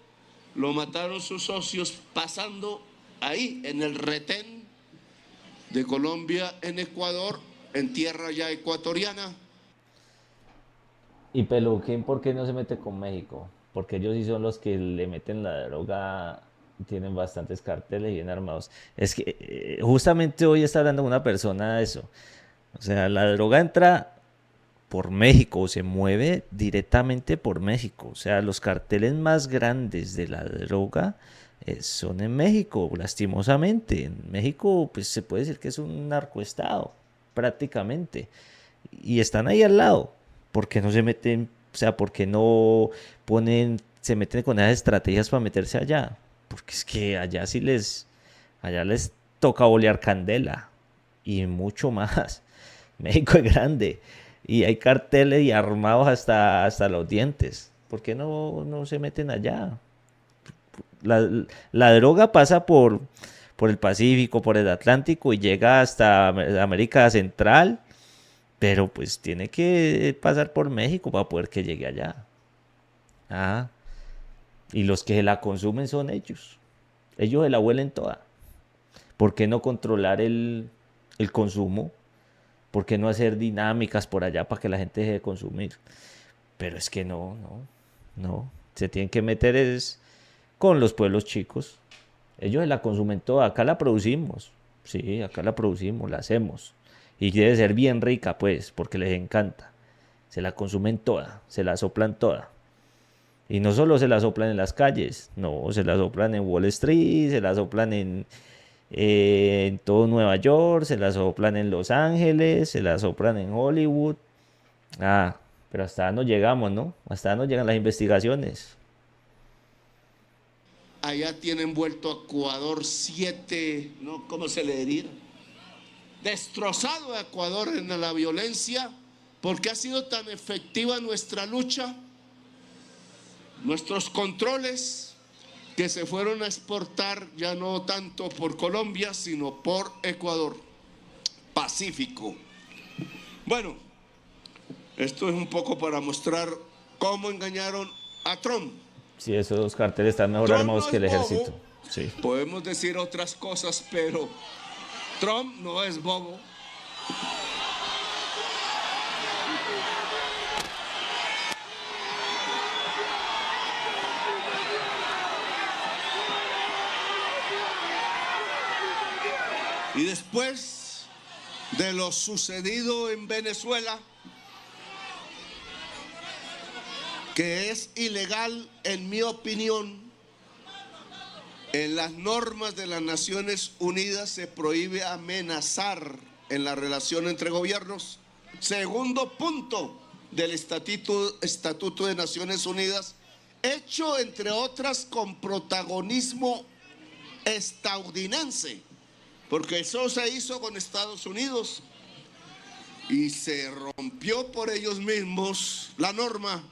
lo mataron sus socios pasando ahí en el retén de Colombia en Ecuador, en tierra ya ecuatoriana. Y Peluquín, ¿por qué no se mete con México? Porque ellos sí son los que le meten la droga, tienen bastantes carteles bien armados. Es que justamente hoy está hablando una persona de eso. O sea, la droga entra por México, se mueve directamente por México. O sea, los carteles más grandes de la droga son en México, lastimosamente. En México, pues se puede decir que es un narcoestado, prácticamente. Y están ahí al lado. ¿Por qué no se meten? O sea, ¿por qué no se meten con esas estrategias para meterse allá? Porque es que allá les toca bolear candela y mucho más. México es grande y hay carteles y armados hasta los dientes. ¿Por qué no se meten allá? La, la droga pasa por el Pacífico, por el Atlántico y llega hasta América Central, pero pues tiene que pasar por México para poder que llegue allá. Ah, y los que la consumen son ellos. Ellos se la huelen toda. ¿Por qué no controlar el consumo? ¿Por qué no hacer dinámicas por allá para que la gente deje de consumir? Pero es que no. Se tienen que meter es con los pueblos chicos. Ellos se la consumen toda. Acá la producimos. Sí, acá la producimos, la hacemos. Y debe ser bien rica, pues, porque les encanta. Se la consumen toda, se la soplan toda. Y no solo se la soplan en las calles, no, se la soplan en Wall Street, se la soplan en todo Nueva York, se la soplan en Los Ángeles, se la soplan en Hollywood. Ah, pero hasta no llegamos, ¿no? Hasta no llegan las investigaciones. Allá tienen vuelto a Ecuador 7, ¿no? ¿Cómo se le diría? Destrozado a Ecuador en la violencia, porque ha sido tan efectiva nuestra lucha, nuestros controles, que se fueron a exportar ya no tanto por Colombia, sino por Ecuador. Pacífico. Bueno, esto es un poco para mostrar cómo engañaron a Trump. Sí, esos carteles están mejor Trump armados no que es el bobo. ejército. Sí. Podemos decir otras cosas, pero Trump no es bobo. Y después de lo sucedido en Venezuela, que es ilegal en mi opinión, en las normas de las Naciones Unidas se prohíbe amenazar en la relación entre gobiernos. Segundo punto del Estatuto de Naciones Unidas, hecho entre otras con protagonismo estadounidense, porque eso se hizo con Estados Unidos y se rompió por ellos mismos la norma,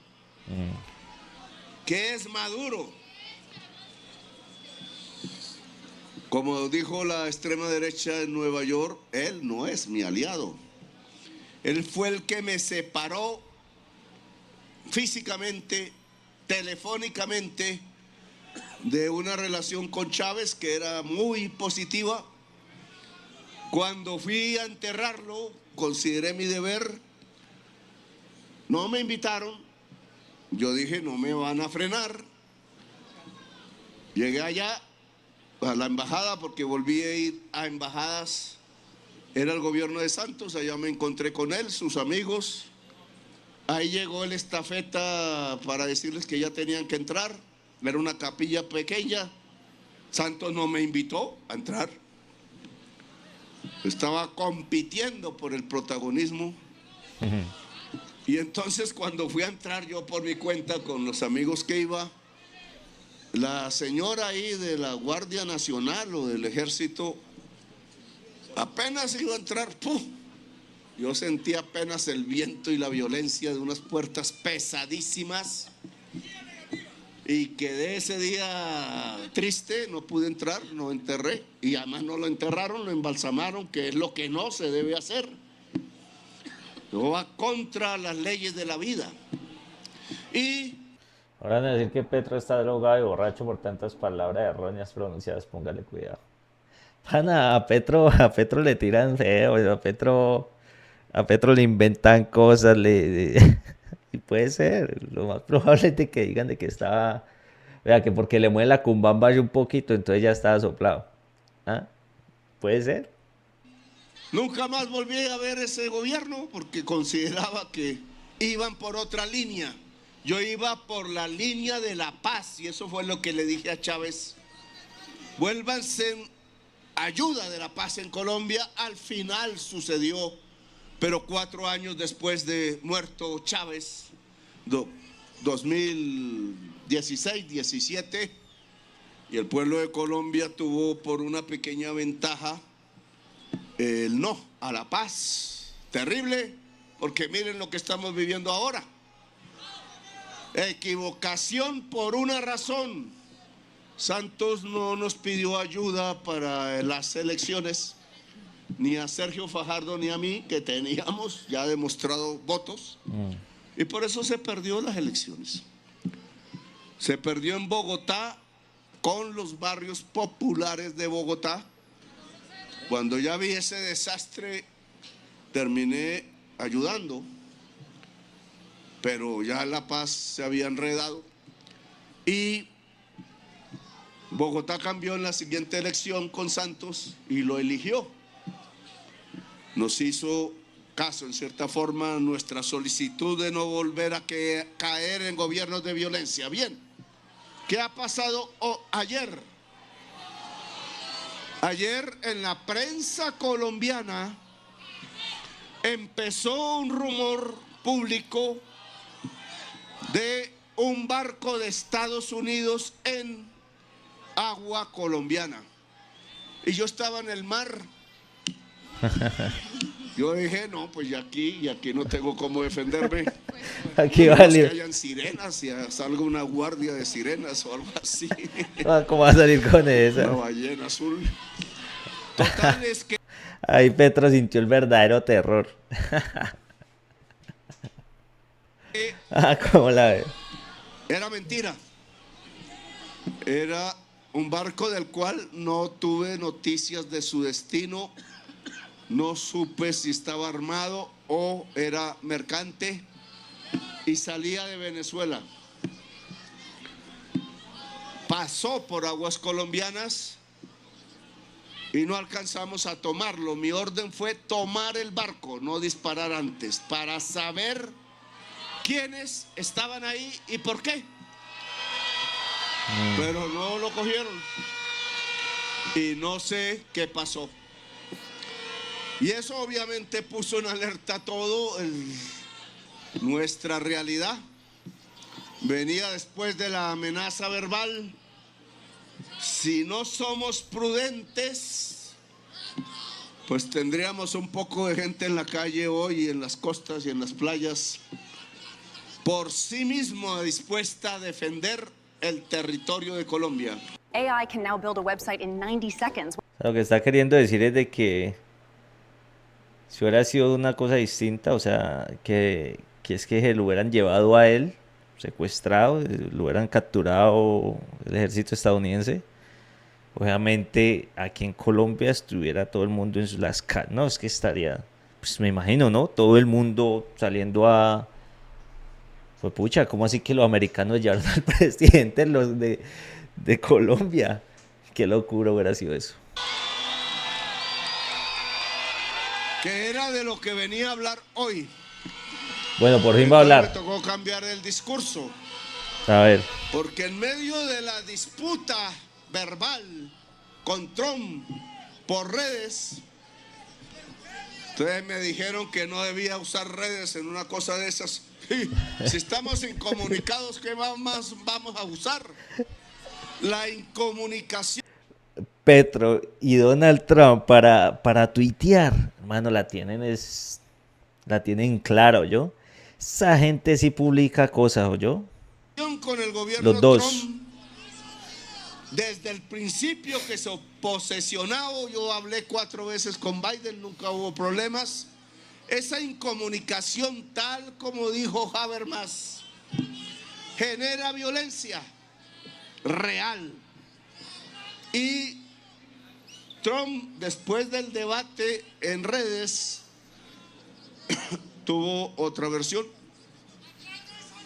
que es Maduro. Como dijo la extrema derecha en Nueva York, él no es mi aliado. Él fue el que me separó físicamente, telefónicamente, de una relación con Chávez que era muy positiva. Cuando fui a enterrarlo, consideré mi deber. No me invitaron. Yo dije, no me van a frenar. Llegué allá a la embajada porque volví a ir a embajadas. Era el gobierno de Santos, allá me encontré con él, sus amigos. Ahí llegó el estafeta para decirles que ya tenían que entrar. Era una capilla pequeña. Santos no me invitó a entrar. Estaba compitiendo por el protagonismo. Y entonces cuando fui a entrar yo por mi cuenta con los amigos que iba, la señora ahí de la Guardia Nacional o del Ejército apenas iba a entrar, ¡pum! Yo sentí apenas el viento y la violencia de unas puertas pesadísimas y quedé ese día triste, no pude entrar, no enterré, y además no lo enterraron, lo embalsamaron, que es lo que no se debe hacer. No va contra las leyes de la vida. Y Ahora van a decir que Petro está drogado y borracho por tantas palabras erróneas pronunciadas, póngale cuidado. Pana, a Petro le tiran feo, a Petro le inventan cosas, y puede ser, lo más probable es de que digan de que estaba, vea, que porque le mueve la cumbamba un poquito, entonces ya estaba soplado. ¿Ah? Puede ser. nunca más volví a ver ese gobierno porque consideraba que iban por otra línea. Yo iba por la línea de la paz y eso fue lo que le dije a Chávez. Vuélvanse en ayuda de la paz en Colombia. Al final sucedió, pero 4 años después de muerto Chávez, 2016, 17, y el pueblo de Colombia tuvo por una pequeña ventaja el no a la paz. Terrible, porque miren lo que estamos viviendo ahora. Equivocación por una razón. Santos no nos pidió ayuda para las elecciones, ni a Sergio Fajardo ni a mí, que teníamos ya demostrado votos, y por eso se perdió las elecciones. Se perdió en Bogotá, con los barrios populares de Bogotá. Cuando ya vi ese desastre, terminé ayudando, pero ya La Paz se había enredado y Bogotá cambió en la siguiente elección con Santos y lo eligió. Nos hizo caso, en cierta forma, nuestra solicitud de no volver a caer en gobiernos de violencia. Bien, ¿qué ha pasado ayer? Ayer en la prensa colombiana empezó un rumor público de un barco de Estados Unidos en agua colombiana. Y yo estaba en el mar. Yo dije, no, pues ya aquí no tengo cómo defenderme. Aquí No, vale. que hayan sirenas, si salga una guardia de sirenas o algo así. ¿Cómo va a salir con Una esa? ballena azul. Total es que Ahí Petro sintió el verdadero terror. ¿Cómo la ve? era mentira. Era un barco del cual no tuve noticias de su destino. No supe si estaba armado o era mercante y salía de Venezuela. Pasó por aguas colombianas y no alcanzamos a tomarlo. Mi orden fue tomar el barco, no disparar antes, para saber quiénes estaban ahí y por qué. Pero no lo cogieron y no sé qué pasó. Y eso obviamente puso en alerta todo nuestra realidad. Venía después de la amenaza verbal. Si no somos prudentes, pues tendríamos un poco de gente en la calle hoy, en las costas y en las playas, por sí misma dispuesta a defender el territorio de Colombia. AI can now build a website in 90 seconds. Lo que está queriendo decir es de que si hubiera sido una cosa distinta, o sea, que es que se lo hubieran llevado a él, secuestrado, lo hubieran capturado el ejército estadounidense, obviamente aquí en Colombia estuviera todo el mundo en las calles. No, es que estaría, pues me imagino, ¿no? Todo el mundo saliendo a... Fue pucha, ¿cómo así que los americanos llevaron al presidente de Colombia? Qué locura hubiera sido eso. Que era de lo que venía a hablar hoy. Bueno, por fin va a Entonces hablar. me tocó cambiar el discurso, A ver. porque en medio de la disputa verbal con Trump por redes, entonces me dijeron que no debía usar redes en una cosa de esas. Si estamos incomunicados, ¿qué más vamos a usar? La incomunicación. Petro y Donald Trump para tuitear, hermano, la tienen claro, ¿yo? Esa gente sí publica cosas, ¿o yo? con el gobierno Los dos. Trump, desde el principio que se posesionó, yo hablé 4 veces con Biden, nunca hubo problemas. Esa incomunicación, tal como dijo Habermas, genera violencia real. Y Trump, después del debate en redes, tuvo otra versión.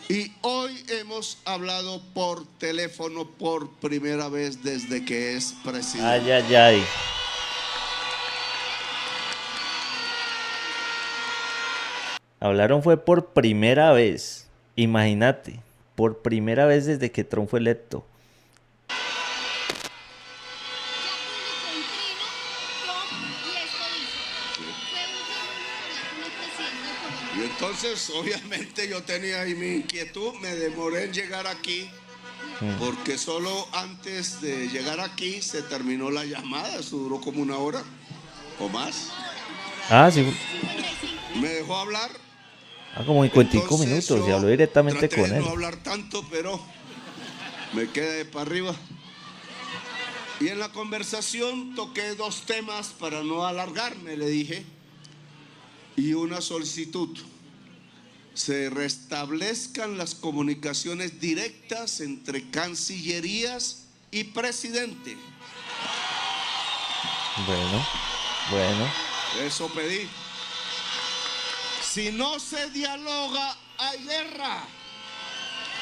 Y hoy hemos hablado por teléfono por primera vez desde que es presidente. Ay, ay, ay. Hablaron fue por primera vez. Imagínate, por primera vez desde que Trump fue electo. Y entonces, obviamente, yo tenía ahí mi inquietud, me demoré en llegar aquí, porque solo antes de llegar aquí se terminó la llamada, eso duró como 1 hora o más. Ah, sí. Me dejó hablar. Como 55 Entonces, minutos y yo habló directamente traté con de él. no hablar tanto, pero me quedé para arriba. Y en la conversación toqué 2 temas para no alargarme, le dije, y una solicitud. Se restablezcan las comunicaciones directas entre cancillerías y presidente. Bueno. Eso pedí. Si no se dialoga, hay guerra.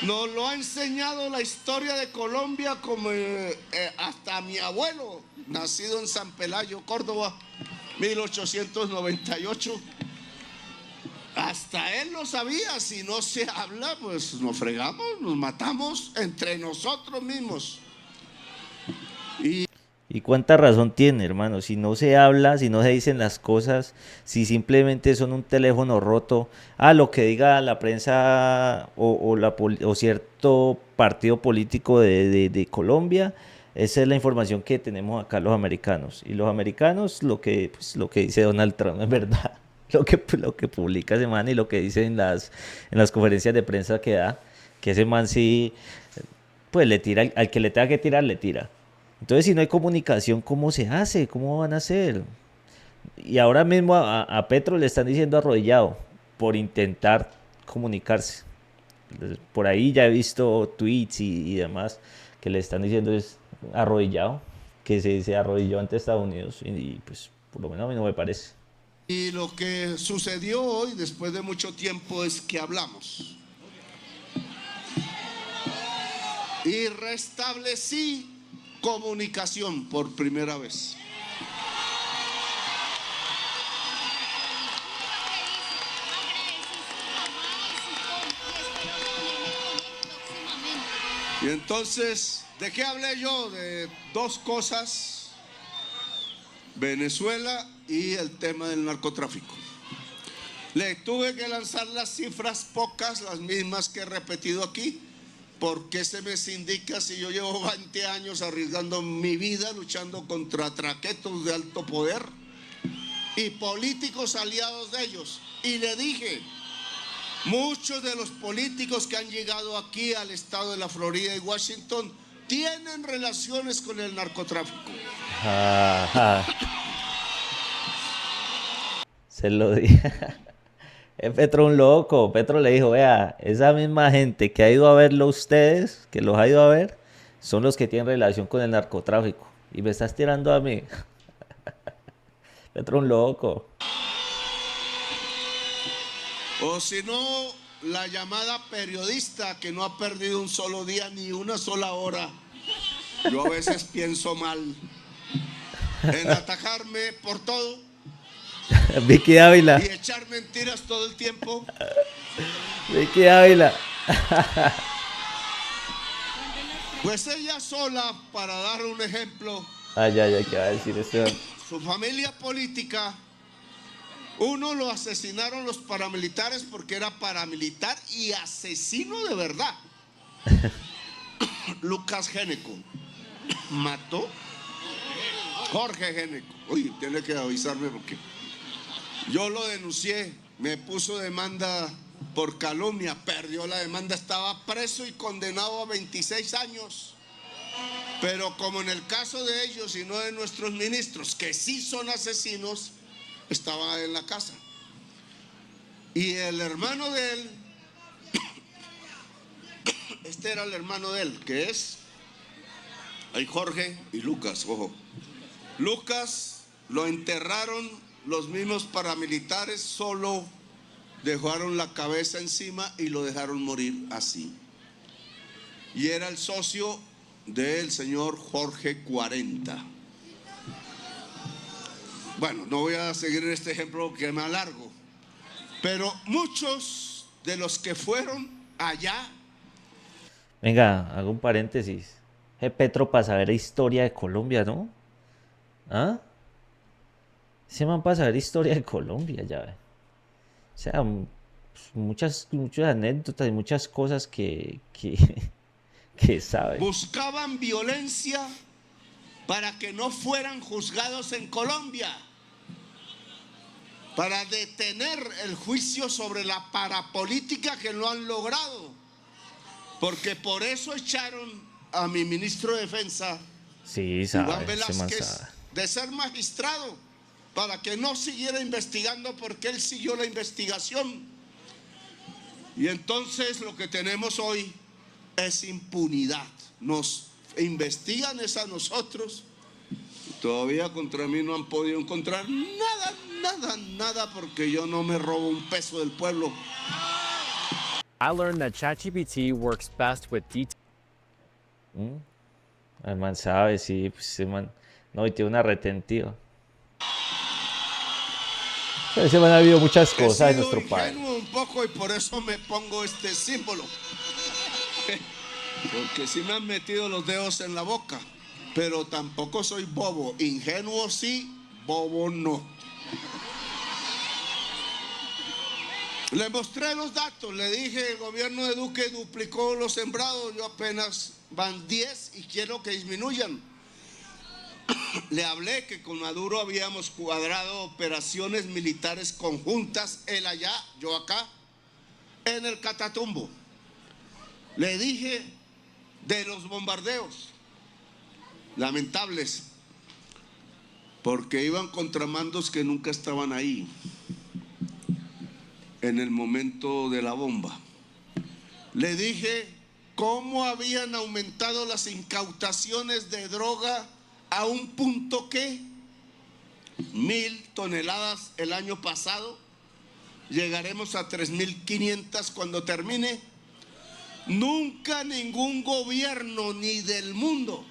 Nos lo ha enseñado la historia de Colombia, como hasta mi abuelo, nacido en San Pelayo, Córdoba, 1898. Hasta él lo sabía. Si no se habla, pues nos fregamos, nos matamos entre nosotros mismos. ¿Y cuánta razón tiene, hermano? Si no se habla, si no se dicen las cosas, si simplemente son un teléfono roto, lo que diga la prensa o cierto partido político de Colombia, esa es la información que tenemos acá los americanos. Y los americanos, lo que dice Donald Trump es verdad. Lo que publica ese man y lo que dice en las conferencias de prensa que da, que ese man sí, pues le tira, al que le tenga que tirar, le tira. Entonces, si no hay comunicación, ¿cómo se hace? ¿Cómo van a hacer? Y ahora mismo a Petro le están diciendo arrodillado por intentar comunicarse. Por ahí ya he visto tweets y demás que le están diciendo es arrodillado, que se arrodilló ante Estados Unidos y pues por lo menos a mí no me parece. Y lo que sucedió hoy, después de mucho tiempo, es que hablamos. Y restablecí comunicación por primera vez. Y entonces, ¿de qué hablé yo? De 2 cosas: Venezuela y el tema del narcotráfico. Le tuve que lanzar las cifras pocas, las mismas que he repetido aquí. ¿Por qué se me indica si yo llevo 20 años arriesgando mi vida luchando contra traquetos de alto poder y políticos aliados de ellos? Y le dije, muchos de los políticos que han llegado aquí al estado de la Florida y Washington tienen relaciones con el narcotráfico. Se lo dije. Es Petro un loco. Petro le dijo, vea, esa misma gente que ha ido a verlo ustedes, que los ha ido a ver, son los que tienen relación con el narcotráfico. Y me estás tirando a mí. Petro un loco. O si no, la llamada periodista que no ha perdido un solo día ni una sola hora. Yo a veces pienso mal en atajarme por todo. Vicky Ávila. Y echar mentiras todo el tiempo. Vicky Ávila. Pues ella sola, para dar un ejemplo. Ay, ¿qué va a decir eso? Su familia política, uno lo asesinaron los paramilitares porque era paramilitar y asesino de verdad. Lucas Géneco mató Jorge Géneco. Oye, tiene que avisarme porque yo lo denuncié, me puso demanda por calumnia, perdió la demanda, estaba preso y condenado a 26 años. Pero como en el caso de ellos y no de nuestros ministros, que sí son asesinos, estaba en la casa. Y el hermano de él, este era el hermano de él, que es, hay Jorge y Lucas, ojo. Lucas lo enterraron los mismos paramilitares, solo dejaron la cabeza encima y lo dejaron morir así. Y era el socio del señor Jorge 40. Bueno, no voy a seguir este ejemplo que me alargo, pero muchos de los que fueron allá. Venga, hago un paréntesis. Petro para saber historia de Colombia, ¿no? ¿Ah? Ese man para saber historia de Colombia, ya ve. O sea, muchas anécdotas y muchas cosas que sabe. Buscaban violencia para que no fueran juzgados en Colombia, para detener el juicio sobre la parapolítica que no han logrado, porque por eso echaron a mi ministro de Defensa, Sí, sabe, Iván ese man Velázquez, sabe. de ser magistrado, para que no siguiera investigando, porque él siguió la investigación. Y entonces lo que tenemos hoy es impunidad. Nos investigan es a nosotros. Todavía contra mí no han podido encontrar nada, porque yo no me robo un peso del pueblo. I learned that ChatGPT works best with detailed. El man sabe, sí, pues ese man. No, y tiene una retentiva. Ese man ha habido muchas cosas en nuestro país. Ingenuo un poco y por eso me pongo este símbolo. Porque sí me han metido los dedos en la boca. Pero tampoco soy bobo. Ingenuo sí, bobo no. Le mostré los datos. Le dije, el gobierno de Duque duplicó los sembrados. Yo apenas van 10 y quiero que disminuyan. Le hablé que con Maduro habíamos cuadrado operaciones militares conjuntas, él allá, yo acá, en el Catatumbo. Le dije de los bombardeos, lamentables, porque iban contramandos que nunca estaban ahí, en el momento de la bomba. Le dije cómo habían aumentado las incautaciones de droga a un punto que 1.000 toneladas el año pasado, llegaremos a 3.500 cuando termine. Nunca ningún gobierno, ni del mundo,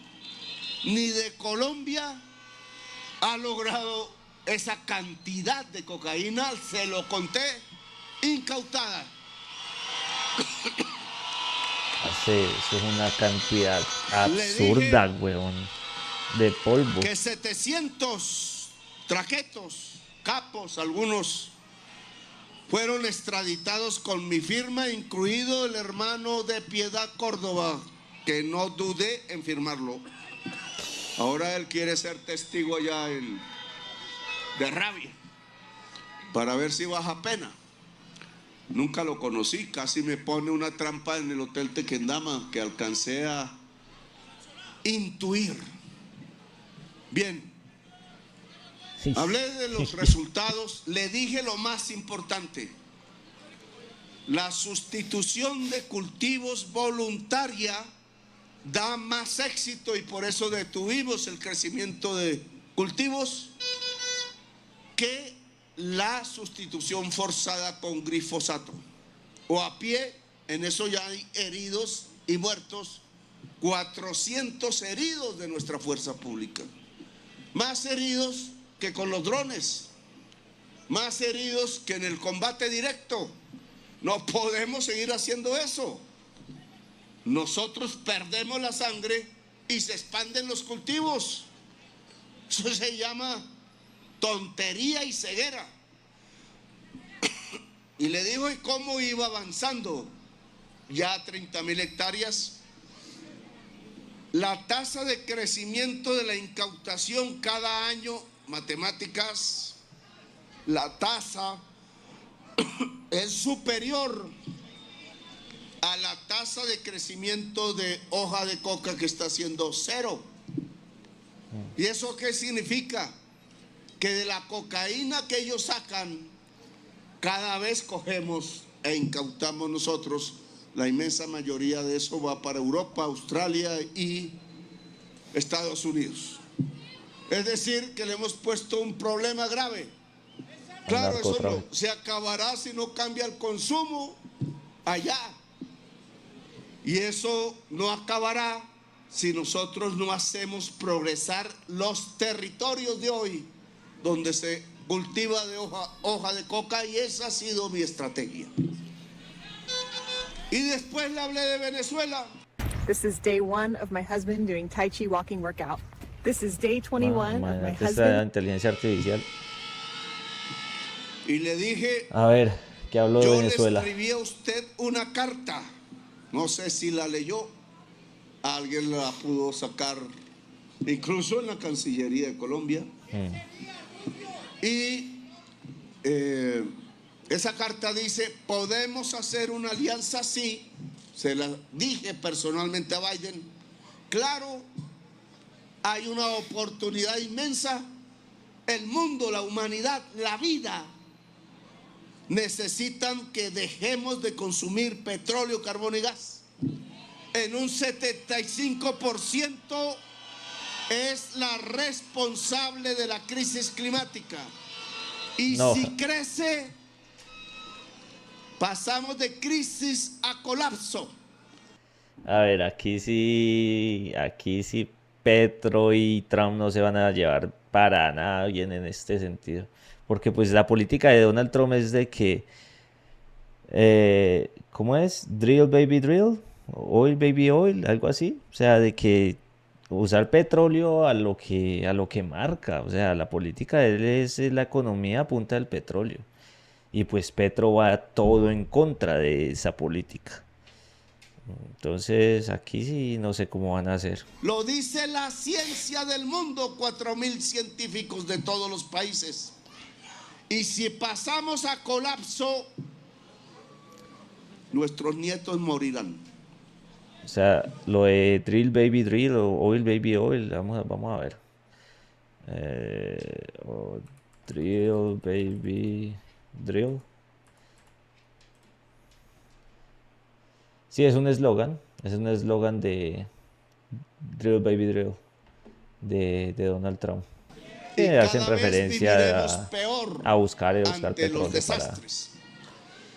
ni de Colombia, ha logrado esa cantidad de cocaína, se lo conté, incautada. Eso es una cantidad absurda, weón, de polvo. Que 700 traquetos, capos, algunos fueron extraditados con mi firma, incluido el hermano de Piedad Córdoba, que no dudé en firmarlo. Ahora él quiere ser testigo allá de Rabia, para ver si baja pena. Nunca lo conocí, casi me pone una trampa en el Hotel Tequendama que alcancé a intuir. Bien, Sí. hablé de los resultados, le dije lo más importante. La sustitución de cultivos voluntaria da más éxito y por eso detuvimos el crecimiento de cultivos que la sustitución forzada con glifosato. O a pie, en eso ya hay heridos y muertos, 400 heridos de nuestra fuerza pública. Más heridos que con los drones, más heridos que en el combate directo. No podemos seguir haciendo eso. Nosotros perdemos la sangre y se expanden los cultivos. Eso se llama tontería y ceguera. Y le digo, ¿y cómo iba avanzando? Ya 30.000 hectáreas. La tasa de crecimiento de la incautación cada año, matemáticas, la tasa es superior a la tasa de crecimiento de hoja de coca, que está siendo 0. ¿Y eso qué significa? Que de la cocaína que ellos sacan, cada vez cogemos e incautamos nosotros. La inmensa mayoría de eso va para Europa, Australia y Estados Unidos. Es decir, que le hemos puesto un problema grave. Claro, eso no se acabará si no cambia el consumo allá. Y eso no acabará si nosotros no hacemos progresar los territorios de hoy donde se cultiva de hoja de coca, y esa ha sido mi estrategia. Y después le hablé de Venezuela. This is day 1 of my husband doing Tai Chi walking workout. This is day 21 of my Imagínate esta husband. inteligencia artificial. Y le dije, A ver, ¿qué habló de yo Venezuela? le escribí a usted una carta. No sé si la leyó. Alguien la pudo sacar, incluso en la Cancillería de Colombia. Y esa carta dice, podemos hacer una alianza, sí. Se la dije personalmente a Biden. Claro, hay una oportunidad inmensa. El mundo, la humanidad, la vida necesitan que dejemos de consumir petróleo, carbón y gas. En un 75% es la responsable de la crisis climática. Y No. si crece, pasamos de crisis a colapso. A ver, aquí sí Petro y Trump no se van a llevar para nada bien en este sentido. Porque pues la política de Donald Trump es de que, ¿cómo es? Drill baby drill, oil baby oil, algo así. O sea, de que usar petróleo a lo que marca. O sea, la política de él es la economía a punta del petróleo. Y pues Petro va todo en contra de esa política. Entonces aquí sí no sé cómo van a hacer. Lo dice la ciencia del mundo, 4.000 científicos de todos los países. Y si pasamos a colapso, nuestros nietos morirán. O sea, lo de drill baby drill o oil baby oil, vamos a ver. Drill baby drill. Sí, es un eslogan de Drill Baby Drill de Donald Trump. Y Que hacen cada vez referencia viviremos peor a buscar ante petróleo los para desastres.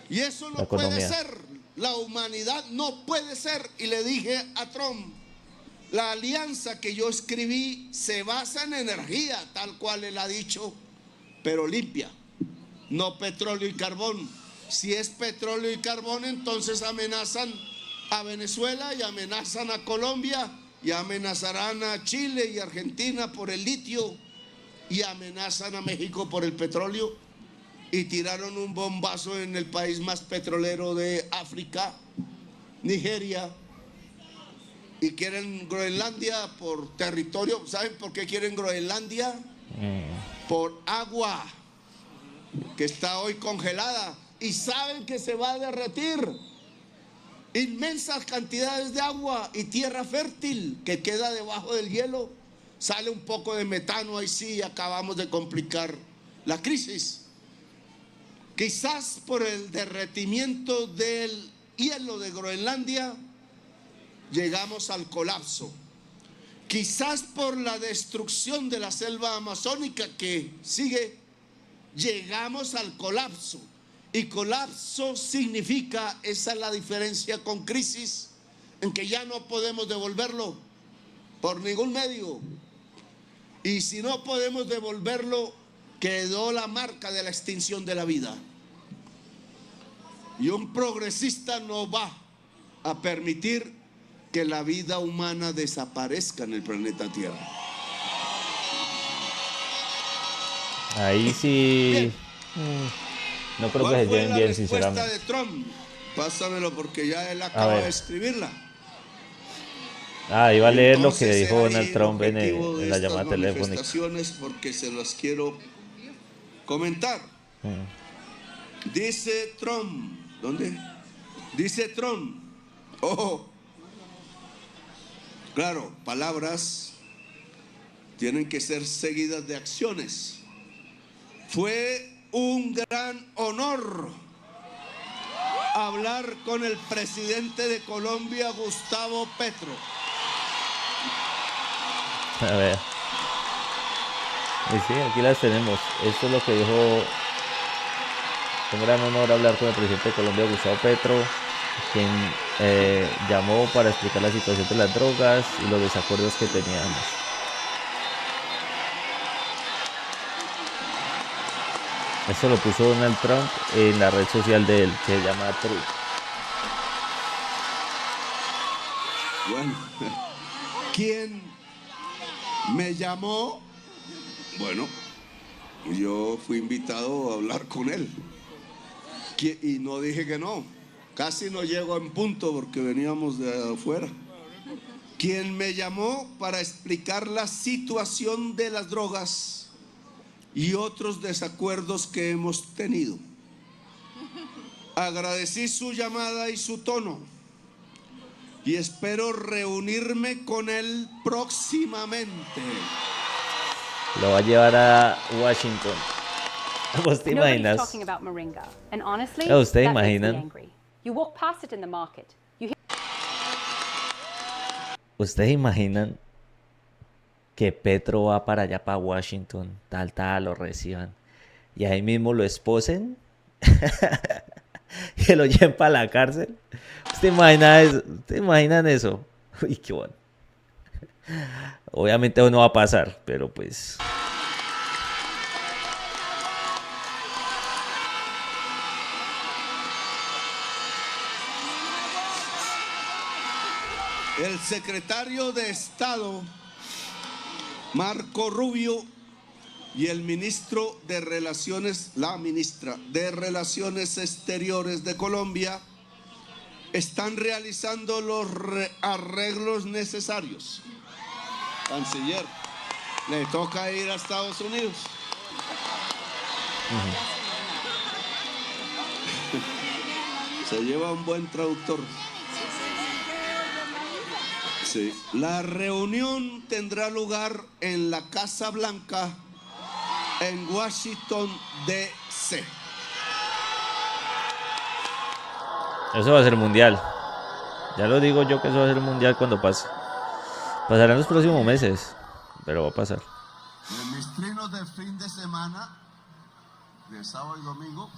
Y eso la no puede economía. ser. La humanidad no puede ser. Y le dije a Trump, la alianza que yo escribí se basa en energía, tal cual él ha dicho, pero limpia, no petróleo y carbón. Si es petróleo y carbón, entonces amenazan a Venezuela y amenazan a Colombia y amenazarán a Chile y Argentina por el litio y amenazan a México por el petróleo, y tiraron un bombazo en el país más petrolero de África, Nigeria, y quieren Groenlandia por territorio. ¿Saben por qué quieren Groenlandia? Por agua que está hoy congelada, y saben que se va a derretir. Inmensas cantidades de agua y tierra fértil que queda debajo del hielo. Sale un poco de metano, ahí sí acabamos de complicar la crisis. Quizás por el derretimiento del hielo de Groenlandia llegamos al colapso. Quizás por la destrucción de la selva amazónica que sigue, llegamos al colapso. Y colapso significa, esa es la diferencia con crisis, en que ya no podemos devolverlo por ningún medio. Y si no podemos devolverlo, quedó la marca de la extinción de la vida. Y un progresista no va a permitir que la vida humana desaparezca en el planeta Tierra. Ahí sí. Bien. No creo que ¿Cuál se fue lleven la bien, respuesta sinceramente. de Trump? Pásamelo porque ya él acaba ver. de escribirla. Ah, iba a leer lo que Entonces, dijo ahí Donald el Trump en objetivo de la estas llamada telefónica. manifestaciones, porque se las quiero comentar. Dice Trump, ¿dónde? Dice Trump, ojo, claro, palabras tienen que ser seguidas de acciones. Fue un gran honor hablar con el presidente de Colombia, Gustavo Petro. A ver. Y sí, aquí las tenemos. Esto es lo que dijo. Un gran honor hablar con el presidente de Colombia, Gustavo Petro, quien llamó para explicar la situación de las drogas y los desacuerdos que teníamos. Esto lo puso Donald Trump en la red social de él, que se llama Truth. Bueno, ¿quién me llamó? Bueno, yo fui invitado a hablar con él. Y no dije que no. Casi no llego en punto porque veníamos de afuera. Quien me llamó para explicar la situación de las drogas y otros desacuerdos que hemos tenido. Agradecí su llamada y su tono y espero reunirme con él próximamente. Lo va a llevar a Washington. ¿Vos te Nobody's imaginas? talking about Moringa, and honestly, ¿Ustedes that makes me imaginan? angry. You walk past it in the market. You ¿Ustedes imaginan que Petro va para allá, para Washington, tal, lo reciban y ahí mismo lo esposen? Que lo lleven para la cárcel. ¿Usted imagina eso? ¿Ustedes imaginan eso? Uy, qué bueno. Obviamente eso no va a pasar, pero pues... El secretario de Estado, Marco Rubio, y el ministro de Relaciones, la ministra de Relaciones Exteriores de Colombia, están realizando los arreglos necesarios. Canciller, le toca ir a Estados Unidos. Se lleva un buen traductor. Sí. La reunión tendrá lugar en la Casa Blanca en Washington, D.C. Eso va a ser mundial. Ya lo digo yo que eso va a ser mundial cuando pase. Pasará en los próximos meses, pero va a pasar. En mis trinos de fin de semana, de sábado y domingo,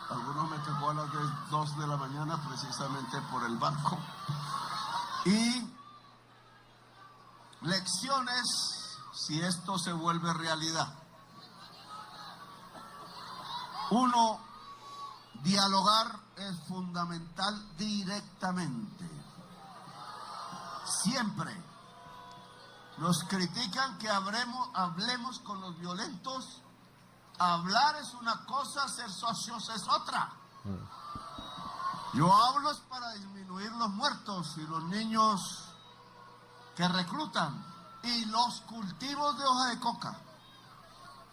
algunos me tocó a las 2 de la mañana precisamente por el banco. Y lecciones si esto se vuelve realidad. Uno, dialogar es fundamental directamente. Siempre nos critican que hablemos con los violentos. Hablar es una cosa, ser socios es otra. Yo hablo es para disminuir los muertos y los niños que reclutan y los cultivos de hoja de coca.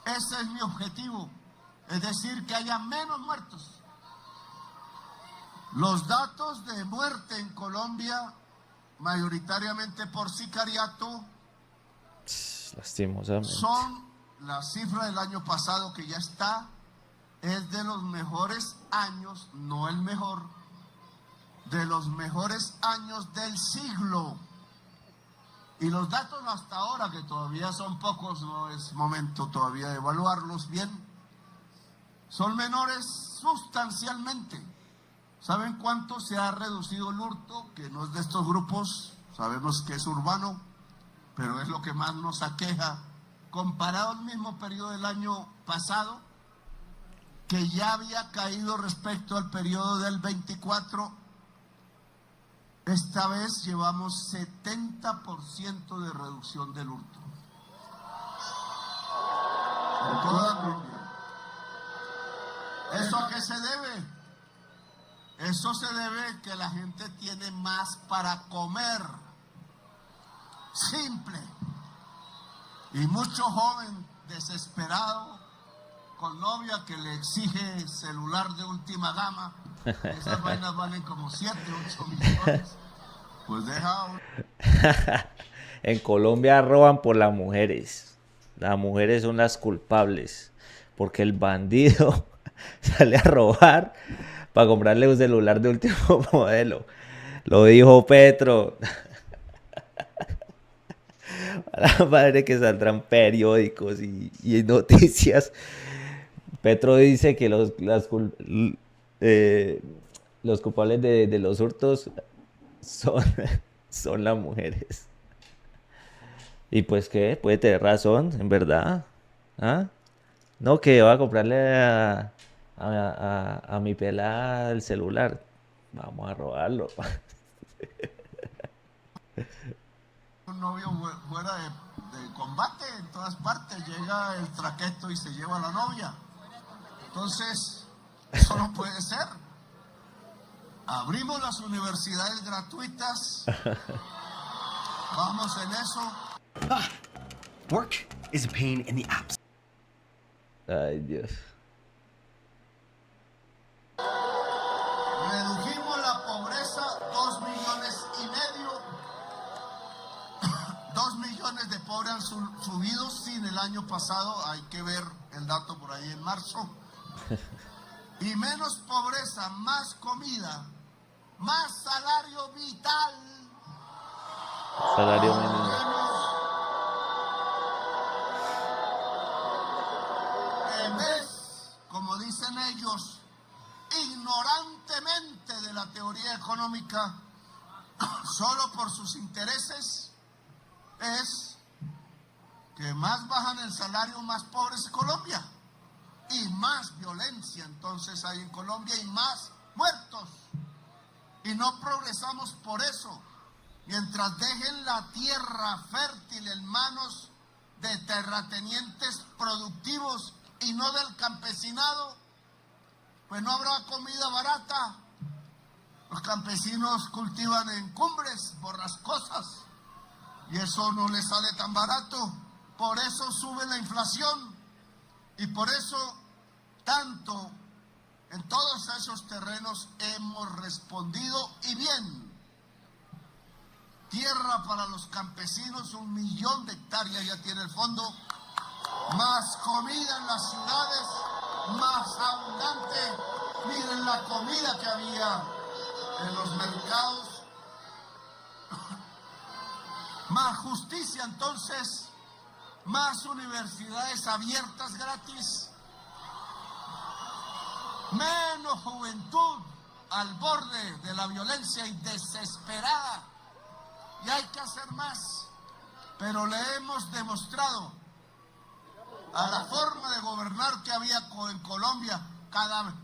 Ese es mi objetivo, es decir, que haya menos muertos. Los datos de muerte en Colombia, mayoritariamente por sicariato, Lastimosamente. son la cifra del año pasado que ya está, es de los mejores años, no el mejor, de los mejores años del siglo. Y los datos hasta ahora, que todavía son pocos, no es momento todavía de evaluarlos bien, son menores sustancialmente. ¿Saben cuánto se ha reducido el hurto? Que no es de estos grupos, sabemos que es urbano, pero es lo que más nos aqueja. Comparado al mismo periodo del año pasado, que ya había caído respecto al periodo del 24, esta vez llevamos 70% de reducción del hurto. En toda Colombia. ¿Eso a qué se debe? Eso se debe que la gente tiene más para comer. Simple. Y mucho joven desesperado con novia que le exige celular de última gama. Esas vainas valen como 7, 8 millones. Pues deja... En Colombia roban por las mujeres. Las mujeres son las culpables. Porque el bandido sale a robar para comprarle un celular de último modelo. Lo dijo Petro. A la madre que saldrán periódicos y noticias. Petro dice que los culpables de los hurtos son las mujeres. Y pues que puede tener razón, en verdad. ¿Ah? No, que va a comprarle a mi pelada el celular. Vamos a robarlo. Un novio fuera de combate en todas partes, llega el traqueto y se lleva a la novia. Entonces, eso no puede ser. Abrimos las universidades gratuitas. Vamos en eso. Work is a pain in the abs. Ay, Dios. Redujimos la pobreza 2,5 millones. 2 millones de pobres han subido sin el año pasado. Hay que ver el dato por ahí en marzo. Y menos pobreza, más comida, más salario vital. Salario mínimo. En vez, como dicen ellos, ignorantemente de la teoría económica, solo por sus intereses, es que más bajan el salario, más pobre es Colombia. Y más violencia entonces hay en Colombia y más muertos. Y no progresamos por eso. Mientras dejen la tierra fértil en manos de terratenientes productivos y no del campesinado, pues no habrá comida barata. Los campesinos cultivan en cumbres borrascosas y eso no les sale tan barato. Por eso sube la inflación y por eso tanto en todos esos terrenos hemos respondido y bien. Tierra para los campesinos, 1 millón de hectáreas ya tiene el fondo. Más comida en las ciudades, más abundante. Miren la comida que había en los mercados. Más justicia entonces, más universidades abiertas gratis. Menos juventud al borde de la violencia y desesperada. Y hay que hacer más. Pero le hemos demostrado a la forma de gobernar que había en Colombia,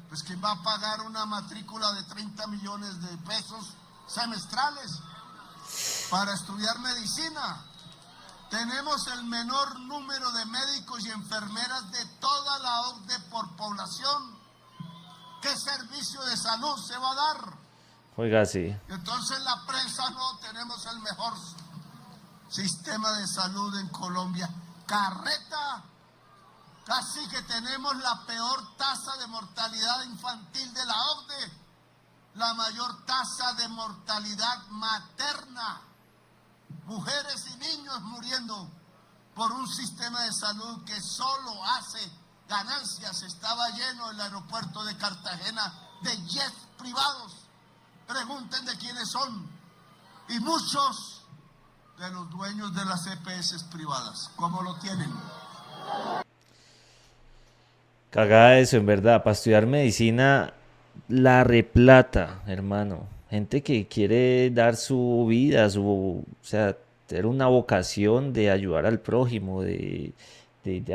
pues quien va a pagar una matrícula de 30 millones de pesos semestrales para estudiar medicina. Tenemos el menor número de médicos y enfermeras de toda la OCDE por población. ¿Qué servicio de salud se va a dar? Oiga, sí. Entonces la prensa no tenemos el mejor sistema de salud en Colombia. Carreta, casi que tenemos la peor tasa de mortalidad infantil de la OCDE, la mayor tasa de mortalidad materna, mujeres y niños muriendo por un sistema de salud que solo hace ganancias. Estaba lleno el aeropuerto de Cartagena de jets privados. Pregunten de quiénes son. Y muchos de los dueños de las EPS privadas. ¿Cómo lo tienen? Cagada eso, en verdad. Para estudiar medicina, la replata, hermano. Gente que quiere dar su vida, o sea, tener una vocación de ayudar al prójimo, de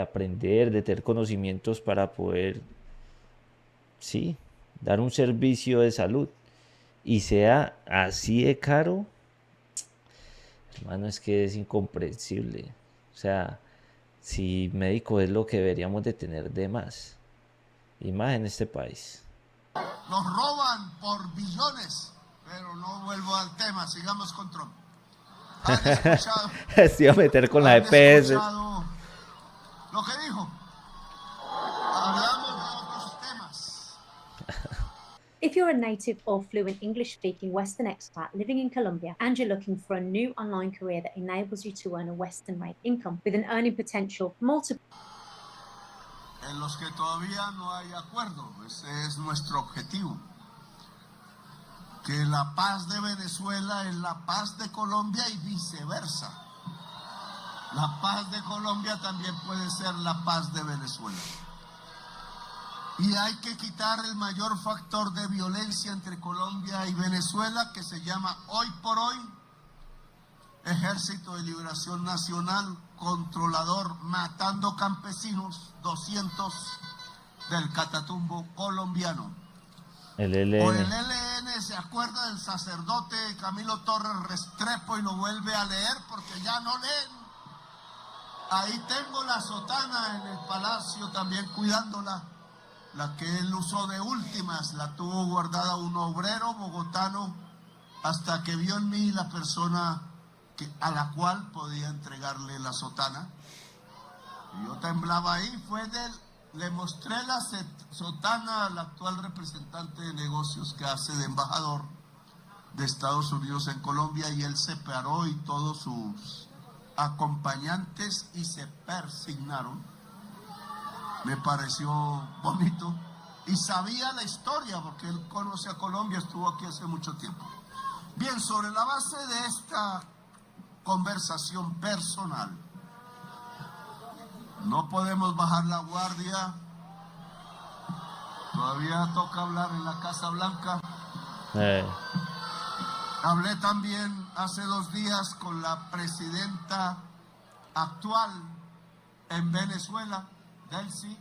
aprender, de tener conocimientos para poder, sí, dar un servicio de salud. Y sea así de caro, hermano, es que es incomprensible. O sea, si médico es lo que deberíamos de tener de más, y más en este país. Nos roban por billones, pero no vuelvo al tema, sigamos con Trump. ¿Han escuchado? Se iba a meter con la EPS. Lo que dijo. A If you're a native or fluent English-speaking Western expat living in Colombia and you're looking for a new online career that enables you to earn a Western rate income with an earning potential multiple en los que todavía no hay acuerdo. Ese es nuestro objetivo. Que la paz de Venezuela es la paz de Colombia y viceversa. La paz de Colombia también puede ser la paz de Venezuela. Y hay que quitar el mayor factor de violencia entre Colombia y Venezuela, que se llama hoy por hoy Ejército de Liberación Nacional controlador, matando campesinos, 200 del Catatumbo colombiano. El O el LN. LN se acuerda del sacerdote Camilo Torres Restrepo y lo vuelve a leer porque ya no leen. Ahí tengo la sotana en el palacio también cuidándola. La que él usó de últimas, la tuvo guardada un obrero bogotano hasta que vio en mí la persona a la cual podía entregarle la sotana. Y yo temblaba ahí, le mostré la sotana al actual representante de negocios que hace de embajador de Estados Unidos en Colombia y él se paró y todos sus acompañantes y se persignaron. Me pareció bonito y sabía la historia porque él conoce a Colombia, estuvo aquí hace mucho tiempo. Bien, sobre la base de esta conversación personal, no podemos bajar la guardia, todavía toca hablar en la Casa Blanca. Hablé también hace 2 días con la presidenta actual en Venezuela, Delcy.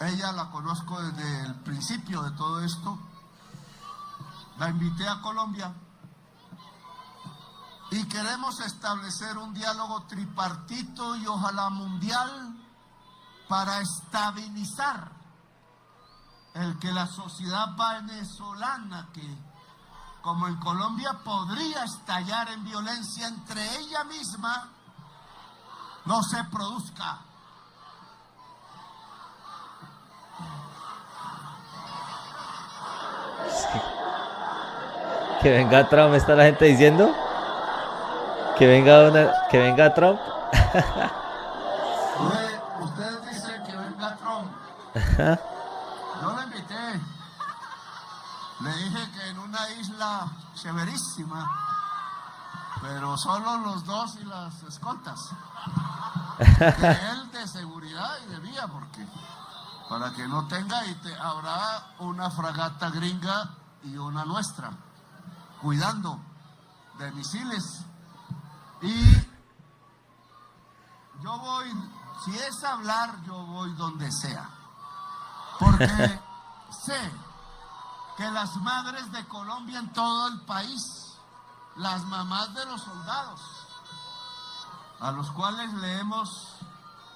Ella la conozco desde el principio de todo esto. La invité a Colombia y queremos establecer un diálogo tripartito y ojalá mundial para estabilizar el que la sociedad venezolana, que como en Colombia podría estallar en violencia entre ella misma, no se produzca. Que venga Trump, está la gente diciendo. Que venga Trump. Ustedes dicen que venga Trump. Yo lo invité. Le dije que en una isla chéverísima, pero solo los 2 y las escoltas. Que él de seguridad y de vía, porque para que no tenga, habrá una fragata gringa y una nuestra, cuidando de misiles. Y yo voy, si es hablar, yo voy donde sea, porque sé que las madres de Colombia en todo el país, las mamás de los soldados, a los cuales le hemos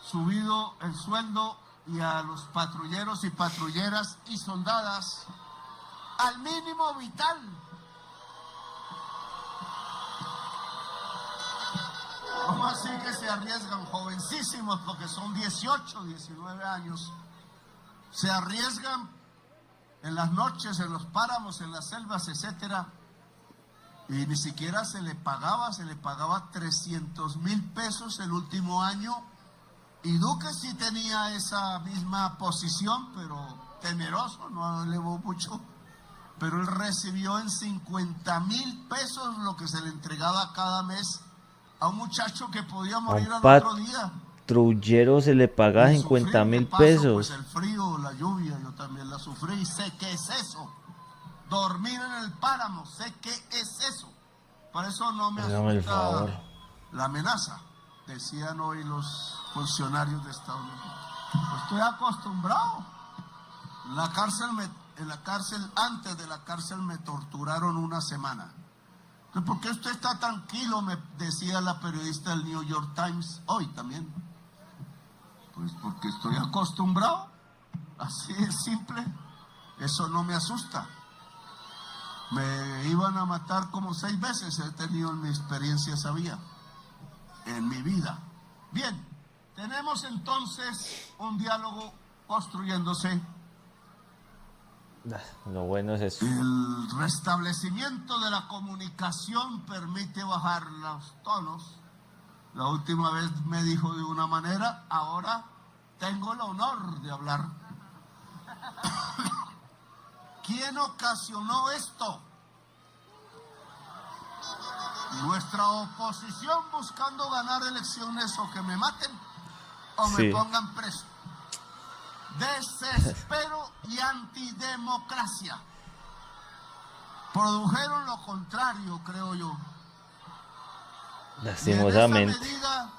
subido el sueldo, y a los patrulleros y patrulleras y soldadas al mínimo vital. ¿Cómo así que se arriesgan? Jovencísimos, porque son 18, 19 años. Se arriesgan en las noches, en los páramos, en las selvas, etcétera. Y ni siquiera se le pagaba 300,000 pesos el último año. Y Duque sí tenía esa misma posición, pero temeroso, no elevó mucho. Pero él recibió en 50,000 pesos lo que se le entregaba cada mes a un muchacho que podía morir al otro día. Patrullero se le paga 50,000 pesos. Pues el frío, la lluvia, yo también la sufrí y sé qué es eso. Dormir en el páramo, sé qué es eso. Por eso no me asusta la amenaza, decían hoy los funcionarios de Estados Unidos. Pues estoy acostumbrado. En la cárcel, antes de la cárcel me torturaron una semana. Entonces, ¿por qué usted está tranquilo?, me decía la periodista del New York Times hoy también. Pues porque estoy acostumbrado, así es simple, eso no me asusta. Me iban a matar como 6 veces, he tenido en mi experiencia esa vía, en mi vida. Bien, tenemos entonces un diálogo construyéndose Lo bueno es eso. El restablecimiento de la comunicación permite bajar los tonos. La última vez me dijo de una manera, ahora tengo el honor de hablar. ¿Quién ocasionó esto? Nuestra oposición buscando ganar elecciones o que me maten o me pongan preso. Desespero y antidemocracia. Produjeron lo contrario, creo yo. Lastimosamente. Y en esa medida,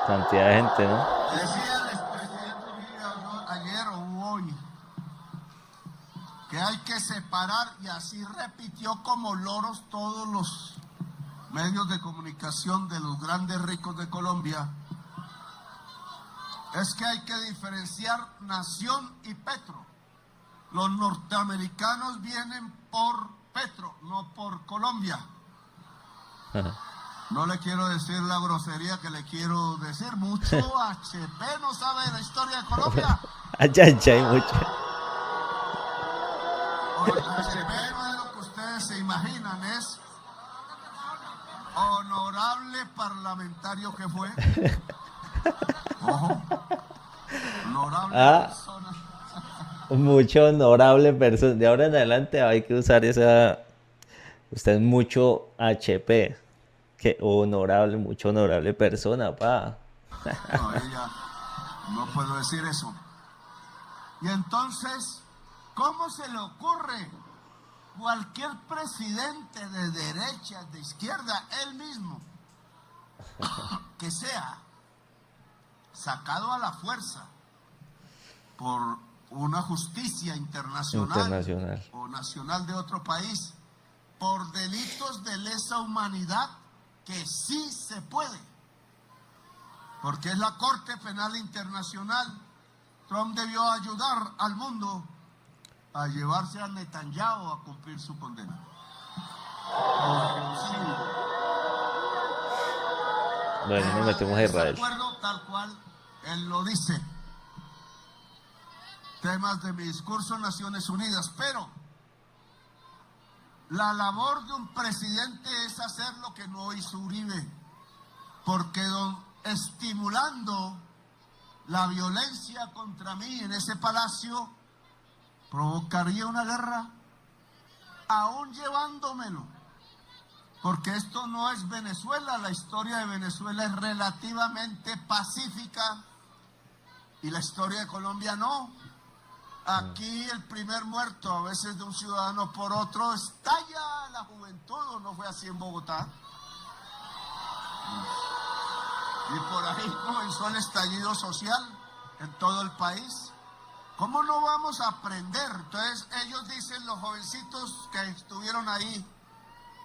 Cantidad de gente, ¿no? decía el expresidente ayer o hoy que hay que separar, y así repitió como loros todos los medios de comunicación de los grandes ricos de Colombia, es que hay que diferenciar nación y petro. Los norteamericanos vienen por petro, no por Colombia. No le quiero decir la grosería que le quiero decir. Mucho HP no sabe la historia de Colombia. Ay, hay mucho. HP no es lo que ustedes se imaginan, es honorable parlamentario que fue. Ojo. Honorable persona. Mucho honorable persona. De ahora en adelante hay que usar esa. Usted es mucho HP. Que honorable, mucho honorable persona, pa. No, ella no puedo decir eso. Y entonces, ¿cómo se le ocurre cualquier presidente de derecha, de izquierda, él mismo, que sea sacado a la fuerza por una justicia internacional o nacional de otro país por delitos de lesa humanidad? Que sí se puede, porque es la Corte Penal Internacional. Trump debió ayudar al mundo a llevarse a Netanyahu a cumplir su condena. Bueno, nos metemos a Israel. De acuerdo, tal cual él lo dice. Temas de mi discurso en Naciones Unidas, pero la labor de un presidente es hacer lo que no hizo Uribe, porque estimulando la violencia contra mí en ese palacio provocaría una guerra, aún llevándomelo, porque esto no es Venezuela. La historia de Venezuela es relativamente pacífica y la historia de Colombia no. Aquí el primer muerto, a veces de un ciudadano por otro, estalla la juventud, ¿o no fue así en Bogotá? Y por ahí comenzó el estallido social en todo el país. ¿Cómo no vamos a aprender? Entonces ellos dicen, los jovencitos que estuvieron ahí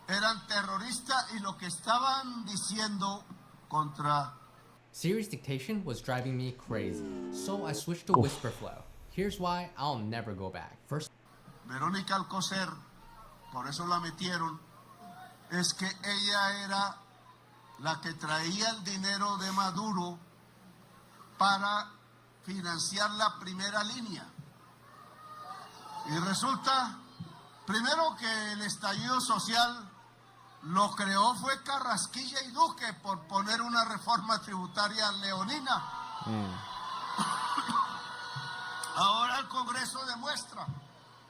eran terroristas, y lo que estaban diciendo contra... Siri's dictation was driving me crazy, so I switched to Whisperflow. Here's why I'll never go back. First, Verónica Alcocer, por eso la metieron, es que ella era la que traía el dinero de Maduro para financiar la primera línea. Y resulta, primero, que el estallido social lo creó fue Carrasquilla y Duque por poner una reforma tributaria leonina. Ahora el Congreso demuestra,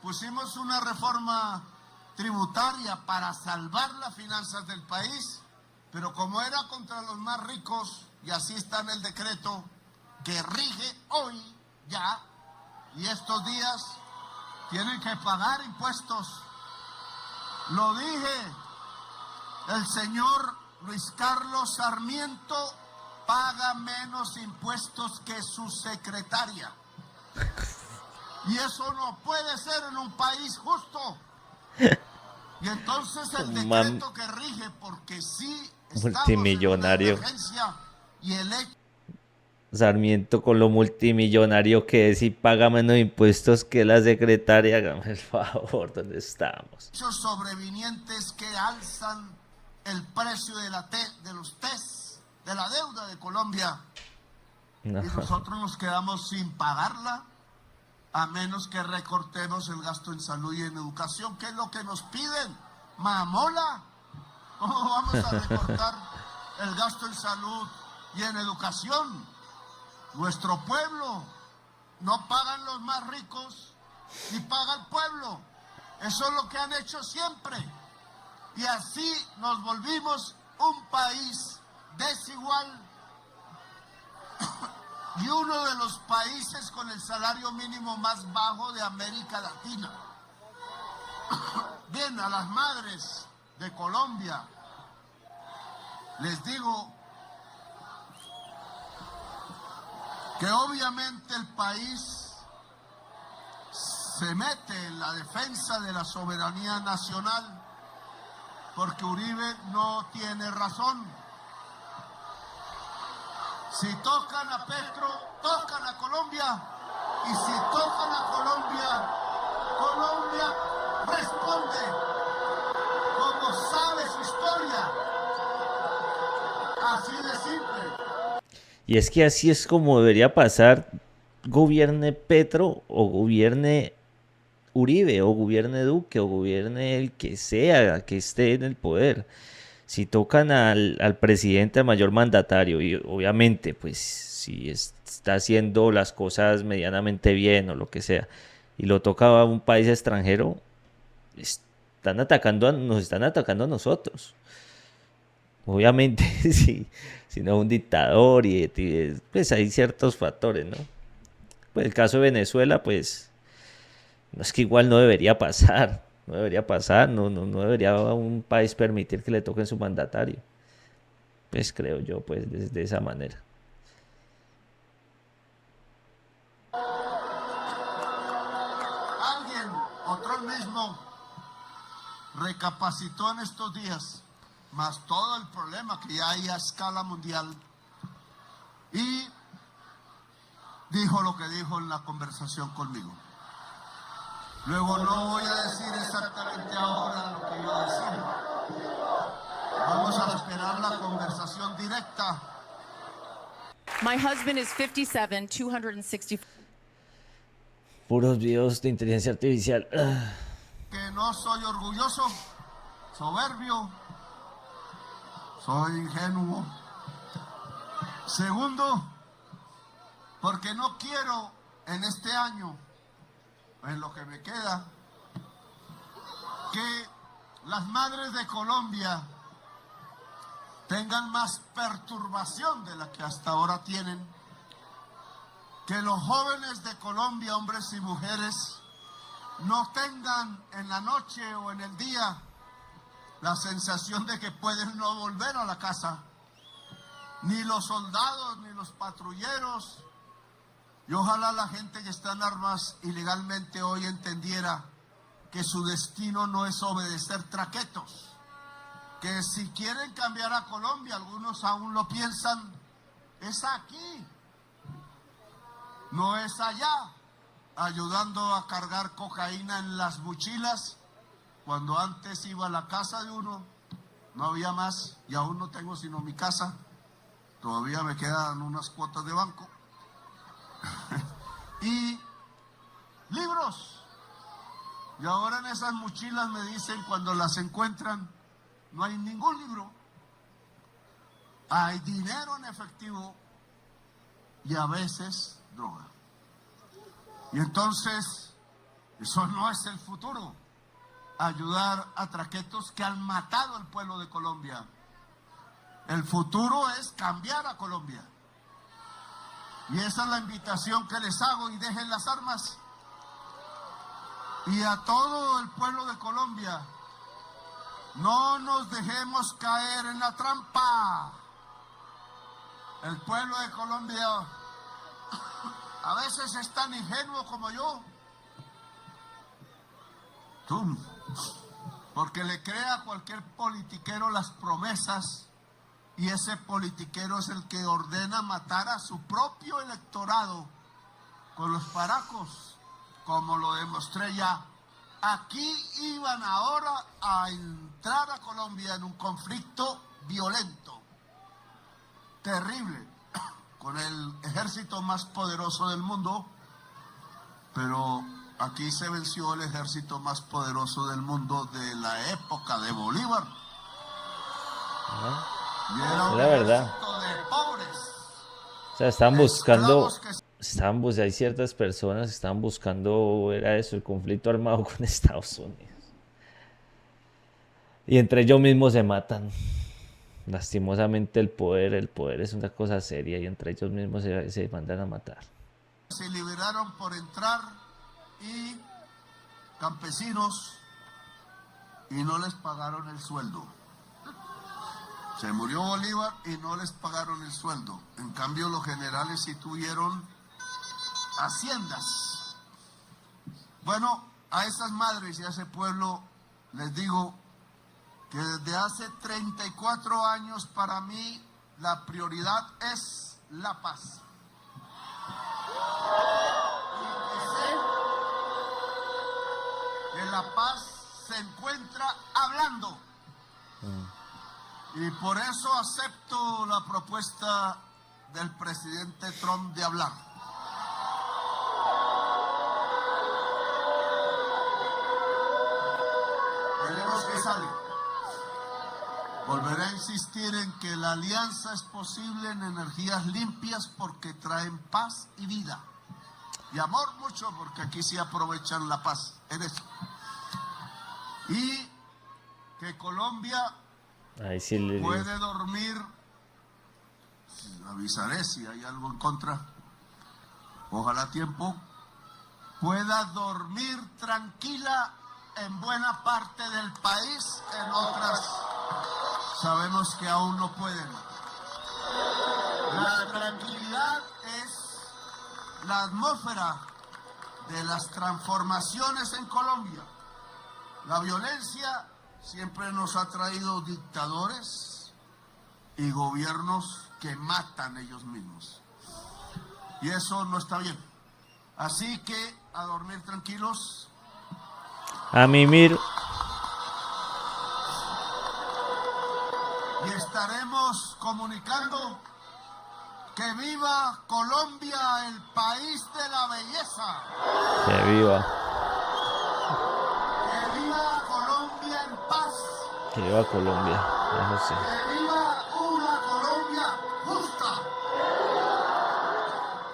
pusimos una reforma tributaria para salvar las finanzas del país, pero como era contra los más ricos, y así está en el decreto que rige hoy ya, y estos días tienen que pagar impuestos. Lo dije, el señor Luis Carlos Sarmiento paga menos impuestos que su secretaria. Y eso no puede ser en un país justo. Y entonces el decreto que rige, porque sí estamos multimillonario. en una emergencia, y el hecho... Sarmiento con lo multimillonario que es y paga menos impuestos que la secretaria. Hágame el favor, ¿dónde estamos? Muchos sobrevinientes que alzan el precio de los test, de la deuda de Colombia. No. Y nosotros nos quedamos sin pagarla, a menos que recortemos el gasto en salud y en educación, que es lo que nos piden. Mamola, ¿cómo vamos a recortar el gasto en salud y en educación? Nuestro pueblo, no pagan los más ricos, ni paga el pueblo. Eso es lo que han hecho siempre. Y así nos volvimos un país desigual y uno de los países con el salario mínimo más bajo de América Latina. Bien, a las madres de Colombia les digo que obviamente el país se mete en la defensa de la soberanía nacional porque Uribe no tiene razón. Si tocan a Petro, tocan a Colombia. Y si tocan a Colombia, Colombia responde como sabe su historia. Así de simple. Y es que así es como debería pasar, gobierne Petro o gobierne Uribe o gobierne Duque o gobierne el que sea que esté en el poder. Si tocan al presidente, al mayor mandatario, y obviamente pues si está haciendo las cosas medianamente bien o lo que sea, y lo toca a un país extranjero, nos están atacando a nosotros. Obviamente, si no es un dictador pues hay ciertos factores, ¿no? Pues el caso de Venezuela, pues no es que igual no debería pasar, no debería un país permitir que le toquen su mandatario. Pues creo yo, pues de esa manera. Alguien, otro mismo, recapacitó en estos días, más todo el problema que ya hay a escala mundial, y dijo lo que dijo en la conversación conmigo. Luego no voy a decir exactamente ahora lo que iba a decir. Vamos a esperar la conversación directa. My husband is 57, 260. Puros videos de inteligencia artificial. Que no soy orgulloso, soberbio, soy ingenuo. Segundo, porque no quiero en este año, en lo que me queda, que las madres de Colombia tengan más perturbación de la que hasta ahora tienen, que los jóvenes de Colombia, hombres y mujeres, no tengan en la noche o en el día la sensación de que pueden no volver a la casa, ni los soldados, ni los patrulleros. Y ojalá la gente que está en armas ilegalmente hoy entendiera que su destino no es obedecer traquetos, que si quieren cambiar a Colombia, algunos aún lo piensan, es aquí, no es allá, ayudando a cargar cocaína en las mochilas, cuando antes iba a la casa de uno, no había más, y aún no tengo sino mi casa, todavía me quedan unas cuotas de banco. Y libros. Y ahora en esas mochilas me dicen, cuando las encuentran, no hay ningún libro. Hay dinero en efectivo y a veces droga. Y entonces, eso no es el futuro. Ayudar a traquetos que han matado al pueblo de Colombia. El futuro es cambiar a Colombia. Y esa es la invitación que les hago, y dejen las armas. Y a todo el pueblo de Colombia, no nos dejemos caer en la trampa. El pueblo de Colombia a veces es tan ingenuo como yo. Porque le crea a cualquier politiquero las promesas Y ese politiquero es el que ordena matar a su propio electorado con los paracos, como lo demostré ya. Aquí iban ahora a entrar a Colombia en un conflicto violento, terrible, con el ejército más poderoso del mundo, pero aquí se venció el ejército más poderoso del mundo de la época de Bolívar. Y era un la verdad. ejército de pobres. O sea, estaban buscando, esclavos hay ciertas personas que estaban buscando, era eso, el conflicto armado con Estados Unidos. Y entre ellos mismos se matan. Lastimosamente el poder es una cosa seria y entre ellos mismos se mandan a matar. Se liberaron por entrar y campesinos y no les pagaron el sueldo. Se murió Bolívar y no les pagaron el sueldo. En cambio, los generales sí tuvieron haciendas. Bueno, a esas madres y a ese pueblo les digo que desde hace 34 años para mí la prioridad es la paz. Y que sé que la paz se encuentra hablando. Y por eso acepto la propuesta del presidente Trump de hablar. Veremos qué sale. Volveré a insistir en que la alianza es posible en energías limpias porque traen paz y vida. Y amor mucho porque aquí sí aprovechan la paz en eso. Y que Colombia Ahí sí le digo. puede dormir, avisaré si hay algo en contra, ojalá a tiempo, pueda dormir tranquila en buena parte del país, en otras sabemos que aún no pueden. La tranquilidad es la atmósfera de las transformaciones en Colombia. La violencia siempre nos ha traído dictadores y gobiernos que matan ellos mismos. Y eso no está bien. Así que a dormir tranquilos. A mimir. Y estaremos comunicando que viva Colombia, el país de la belleza. Que viva. Que viva Colombia en paz. Que viva Colombia. Eso sí. Que viva una Colombia justa.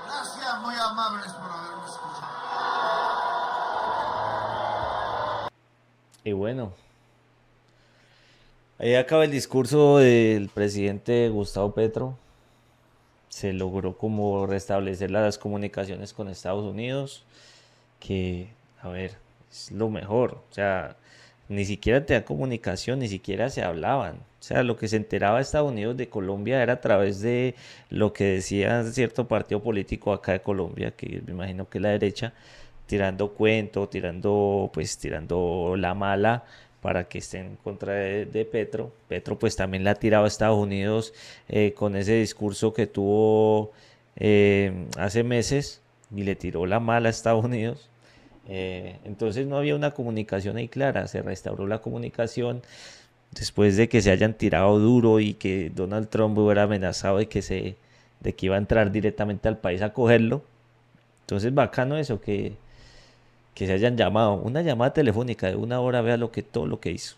Gracias, muy amables por haberme escuchado. Y bueno, ahí acaba el discurso del presidente Gustavo Petro. Se logró como restablecer las comunicaciones con Estados Unidos, que, a ver, es lo mejor. O sea, ni siquiera tenía comunicación, ni siquiera se hablaban. O sea, lo que se enteraba Estados Unidos de Colombia era a través de lo que decía cierto partido político acá de Colombia, que me imagino que es la derecha, tirando cuento, tirando la mala para que estén en contra de Petro. Petro pues también la ha tirado a Estados Unidos con ese discurso que tuvo hace meses y le tiró la mala a Estados Unidos. Entonces no había una comunicación ahí clara. Se restauró la comunicación después de que se hayan tirado duro y que Donald Trump hubiera amenazado de que iba a entrar directamente al país a cogerlo. Entonces bacano eso, que se hayan llamado, una llamada telefónica de 1 hora, vea todo lo que hizo.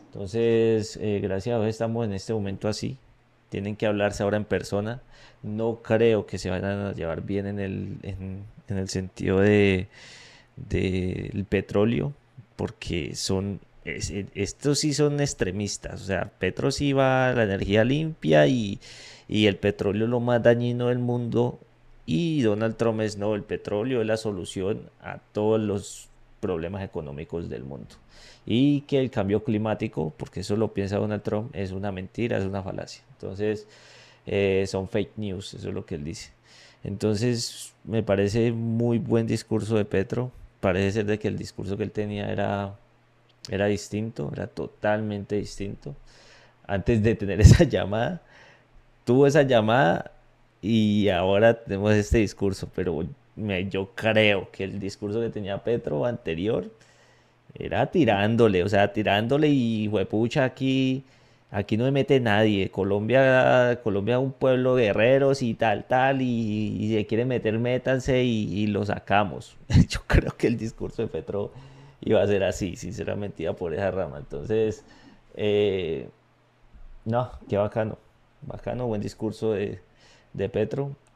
Entonces, gracias a Dios estamos en este momento así. Tienen que hablarse ahora en persona. No creo que se vayan a llevar bien en el sentido del petróleo, porque estos sí son extremistas. O sea, Petro sí va a la energía limpia y el petróleo es lo más dañino del mundo. Y Donald Trump no, el petróleo es la solución a todos los problemas económicos del mundo. Y que el cambio climático, porque eso lo piensa Donald Trump, es una mentira, es una falacia. Entonces, son fake news, eso es lo que él dice. Entonces, me parece muy buen discurso de Petro. Parece ser de que el discurso que él tenía era distinto, era totalmente distinto. antes de tener esa llamada. Tuvo esa llamada y ahora tenemos este discurso, pero yo creo que el discurso que tenía Petro anterior era tirándole, o sea, tirándole y juepucha, aquí no me mete nadie. Colombia es un pueblo de guerreros y tal, y se quieren meter, métanse y lo sacamos. Yo creo que el discurso de Petro iba a ser así, sinceramente iba por esa rama. Entonces, no, qué bacano, buen discurso de Petro.